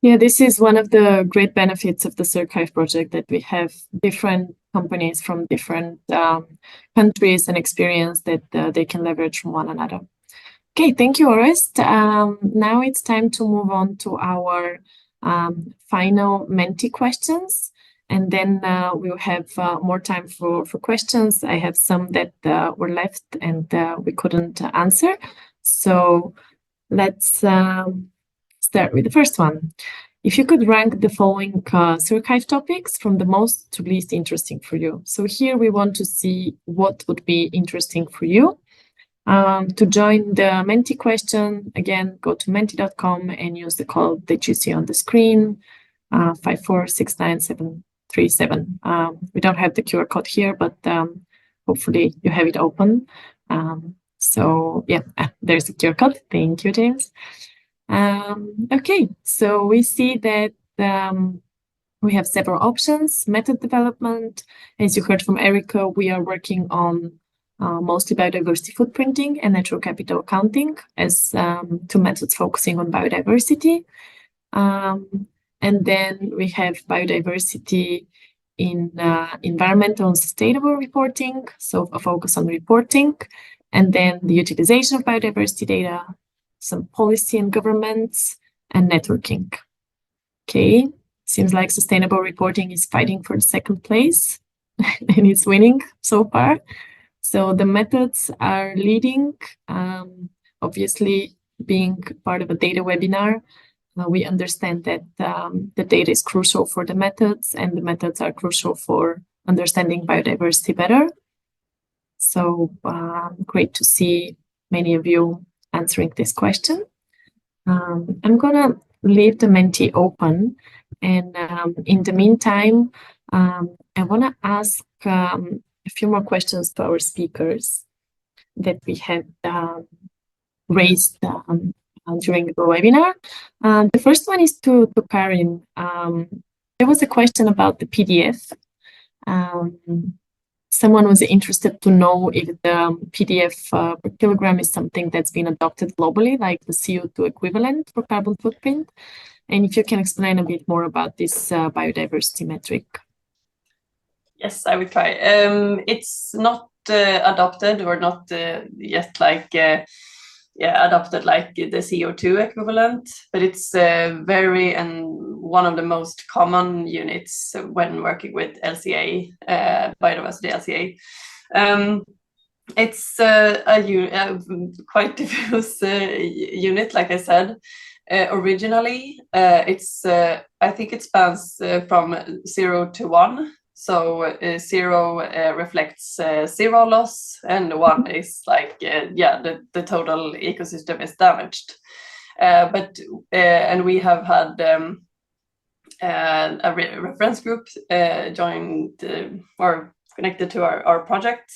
Yeah, this is one of the great benefits of the CircHive project, that we have different companies from different countries and experience that they can leverage from one another. Okay, thank you, Orest. Now it's time to move on to our final Menti questions, and then we'll have more time for questions. I have some that were left and we couldn't answer. So let's start with the first one. If you could rank the following CircHive topics from the most to least interesting for you. So here we want to see what would be interesting for you. To join the Menti question, again, go to menti.com and use the code that you see on the screen, 5469737. We don't have the QR code here, but hopefully you have it open. So yeah, there's the QR code. Thank you, James. Okay, so we see that we have several options. Method development, as you heard from Erica, we are working on mostly biodiversity footprinting and natural capital accounting as two methods focusing on biodiversity. And then we have biodiversity in environmental and sustainable reporting, so a focus on reporting, and then the utilization of biodiversity data, some policy and governments, and networking. Okay, seems like sustainable reporting is fighting for the second place and it's winning so far. So the methods are leading. Obviously, being part of a data webinar, we understand that the data is crucial for the methods, and the methods are crucial for understanding biodiversity better. So great to see many of you answering this question. I'm gonna leave the Menti open, and in the meantime, I wanna ask a few more questions to our speakers that we had raised during the webinar. The first one is to Karin. There was a question about the PDF. Someone was interested to know if the PDF per kilogram is something that's been adopted globally, like the CO2 equivalent for carbon footprint, and if you can explain a bit more about this biodiversity metric. Yes, I will try. It's not adopted, or not yet like adopted like the CO2 equivalent, but it's very and one of the most common units when working with LCA, biodiversity LCA. It's a quite diffuse unit, like I said. Originally, it's I think it spans from 0 to 1. So 0 reflects zero loss, and 1 is like the total ecosystem is damaged. And we have had a reference group joined or connected to our project,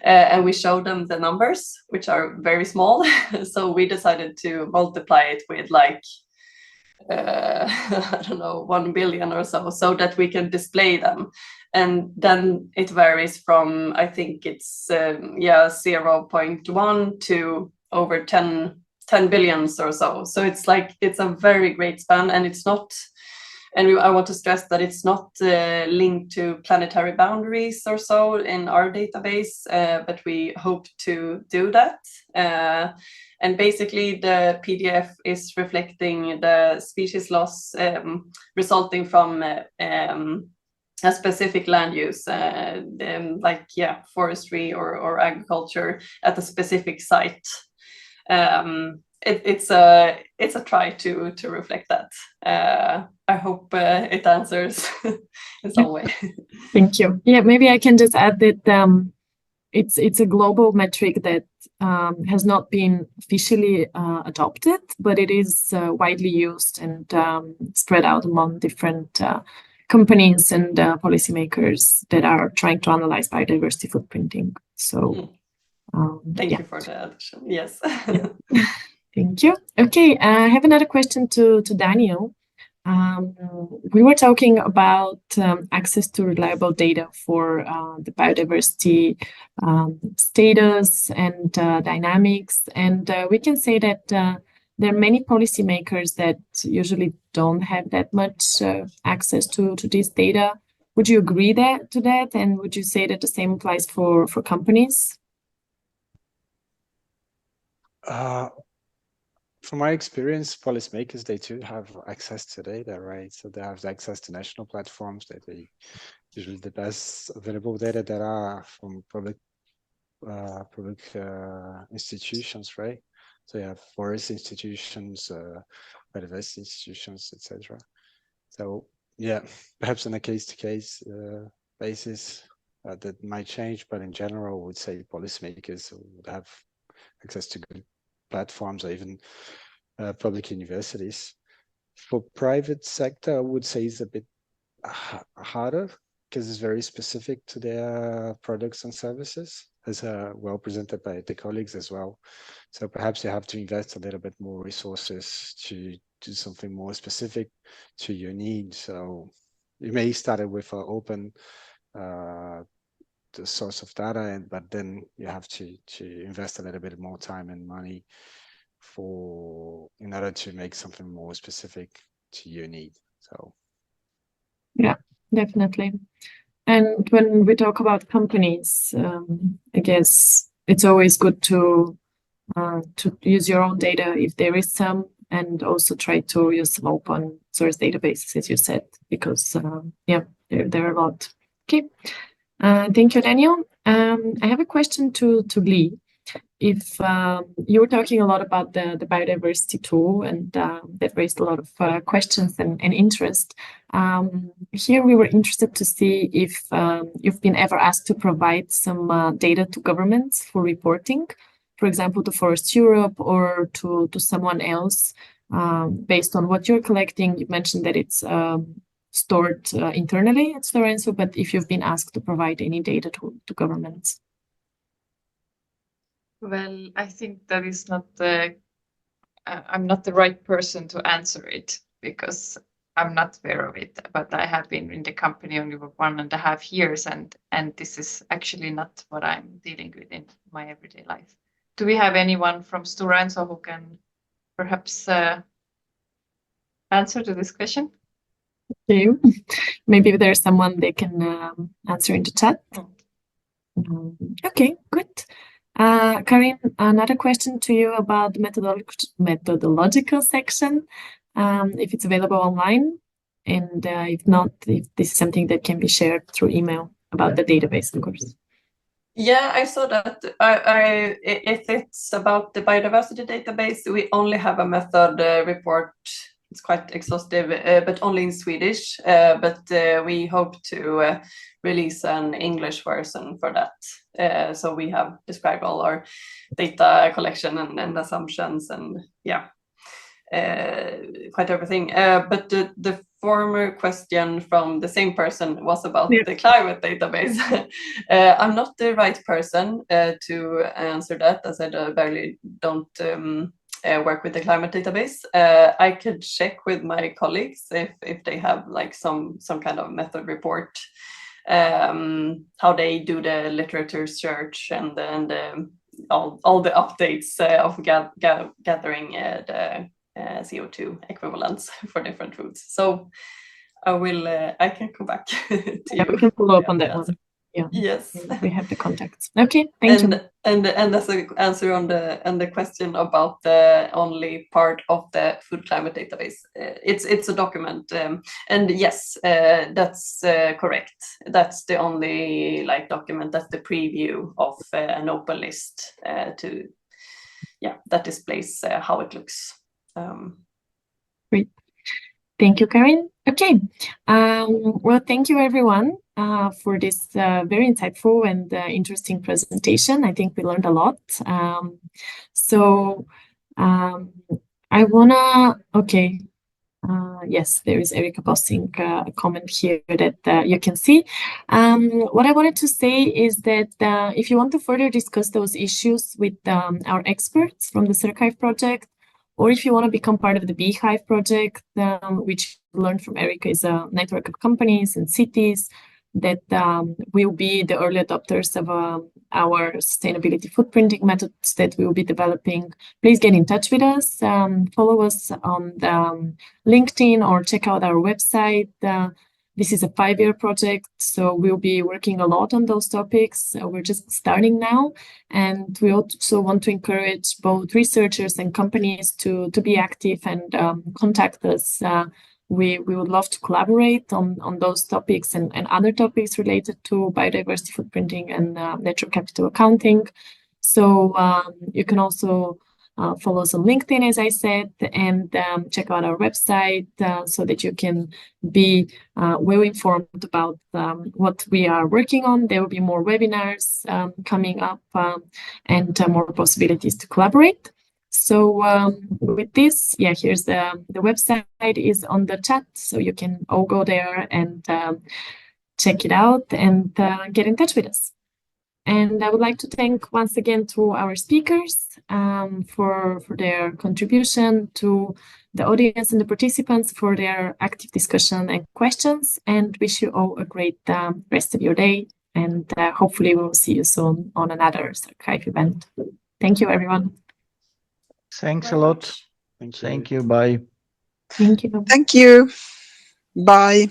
and we showed them the numbers, which are very small. So we decided to multiply it with like I don't know, 1 billion or so that we can display them. And then it varies from, I think it's 0.1 to over 10 billions or so. So it's like, it's a very great span, and it's not, and I want to stress that it's not linked to planetary boundaries or so in our database, but we hope to do that. And basically the PDF is reflecting the species loss resulting from a specific land use, like forestry or agriculture at a specific site. It's a try to reflect that. I hope it answers in some way. Thank you. Yeah, maybe I can just add that it's a global metric that has not been officially adopted, but it is widely used and spread out among different companies and policymakers that are trying to analyze biodiversity footprinting. So thank you for the addition. Yes. Thank you. Okay, I have another question to Daniel. We were talking about access to reliable data for the biodiversity status and dynamics, and we can say that there are many policymakers that usually don't have that much access to this data. Would you agree to that, and would you say that the same applies for companies? From my experience, policymakers, they too have access to data, right? So they have access to national platforms that they usually the best available data that are from public institutions, right? So you have forest institutions, biodiversity institutions, etc. So yeah, perhaps on a case-to-case basis that might change, but in general, I would say policymakers would have access to good platforms or even public universities. For private sector, I would say it's a bit harder because it's very specific to their products and services, as well presented by the colleagues as well. So perhaps you have to invest a little bit more resources to do something more specific to your needs. So you may start with an open the source of data, but then you have to invest a little bit more time and money in order to make something more specific to your need. So yeah, definitely. And when we talk about companies, I guess it's always good to use your own data if there is some, and also try to use some open source databases, as you said, because there are a lot. Okay. Thank you, Daniel. I have a question to Lee. If you were talking a lot about the biodiversity tool, and that raised a lot of questions and interest. Here we were interested to see if you've been ever asked to provide some data to governments for reporting, for example, to Forest Europe or to someone else, based on what you're collecting. You mentioned that it's stored internally at Stora Enso, but if you've been asked to provide any data to governments. Well, I think that is not I'm not the right person to answer it, because I'm not aware of it, but I have been in the company only for 1.5 years, and this is actually not what I'm dealing with in my everyday life. Do we have anyone from Stora Enso who can perhaps answer to this question? Okay. Maybe there's someone they can answer in the chat. Okay, good. Karin, another question to you about the methodological section, if it's available online, and if not, if this is something that can be shared through email about the database, of course. Yeah, I saw that. If it's about the biodiversity database, we only have a method report. It's quite exhaustive, but only in Swedish. But we hope to release an English version for that. So we have described all our data collection and assumptions, and quite everything. But the former question from the same person was about the climate database. I'm not the right person to answer that, as I barely don't work with the climate database. I could check with my colleagues if they have like some kind of method report, how they do the literature search and all the updates of gathering the CO2 equivalents for different foods. So I can come back to you. We can follow up on that one. yeah, Yes. we have the contacts. Okay, thank you. And as an answer on the question about the only part of the food climate database, it's a document, and yes, that's correct. That's the only document, that's the preview of an open list that displays how it looks. Great. Thank you, Karin. Okay. Well, thank you, everyone, for this very insightful and interesting presentation. I think we learned a lot. I wanna, okay. Yes, there is Erika posting a comment here that you can see. What I wanted to say is that if you want to further discuss those issues with our experts from the CircHive project, or if you want to become part of the BEEHive project, which we learned from Erika is a network of companies and cities that will be the early adopters of our sustainability footprinting methods that we will be developing, please get in touch with us. Follow us on the, LinkedIn or check out our website. This is a 5-year project, so we'll be working a lot on those topics. We're just starting now, and we also want to encourage both researchers and companies to be active and contact us. We would love to collaborate on those topics and other topics related to biodiversity footprinting and natural capital accounting. So you can also follow us on LinkedIn, as I said, and check out our website so that you can be well informed about what we are working on. There will be more webinars coming up and more possibilities to collaborate. So with this, here's the website is on the chat, so you can all go there and check it out and get in touch with us. And I would like to thank once again to our speakers for their contribution, to the audience and the participants for their active discussion and questions, and wish you all a great rest of your day. And hopefully we'll see you soon on another CircHive event. Thank you, everyone. Thanks a lot. Thank you. Bye. Thank you. Thank you. Bye.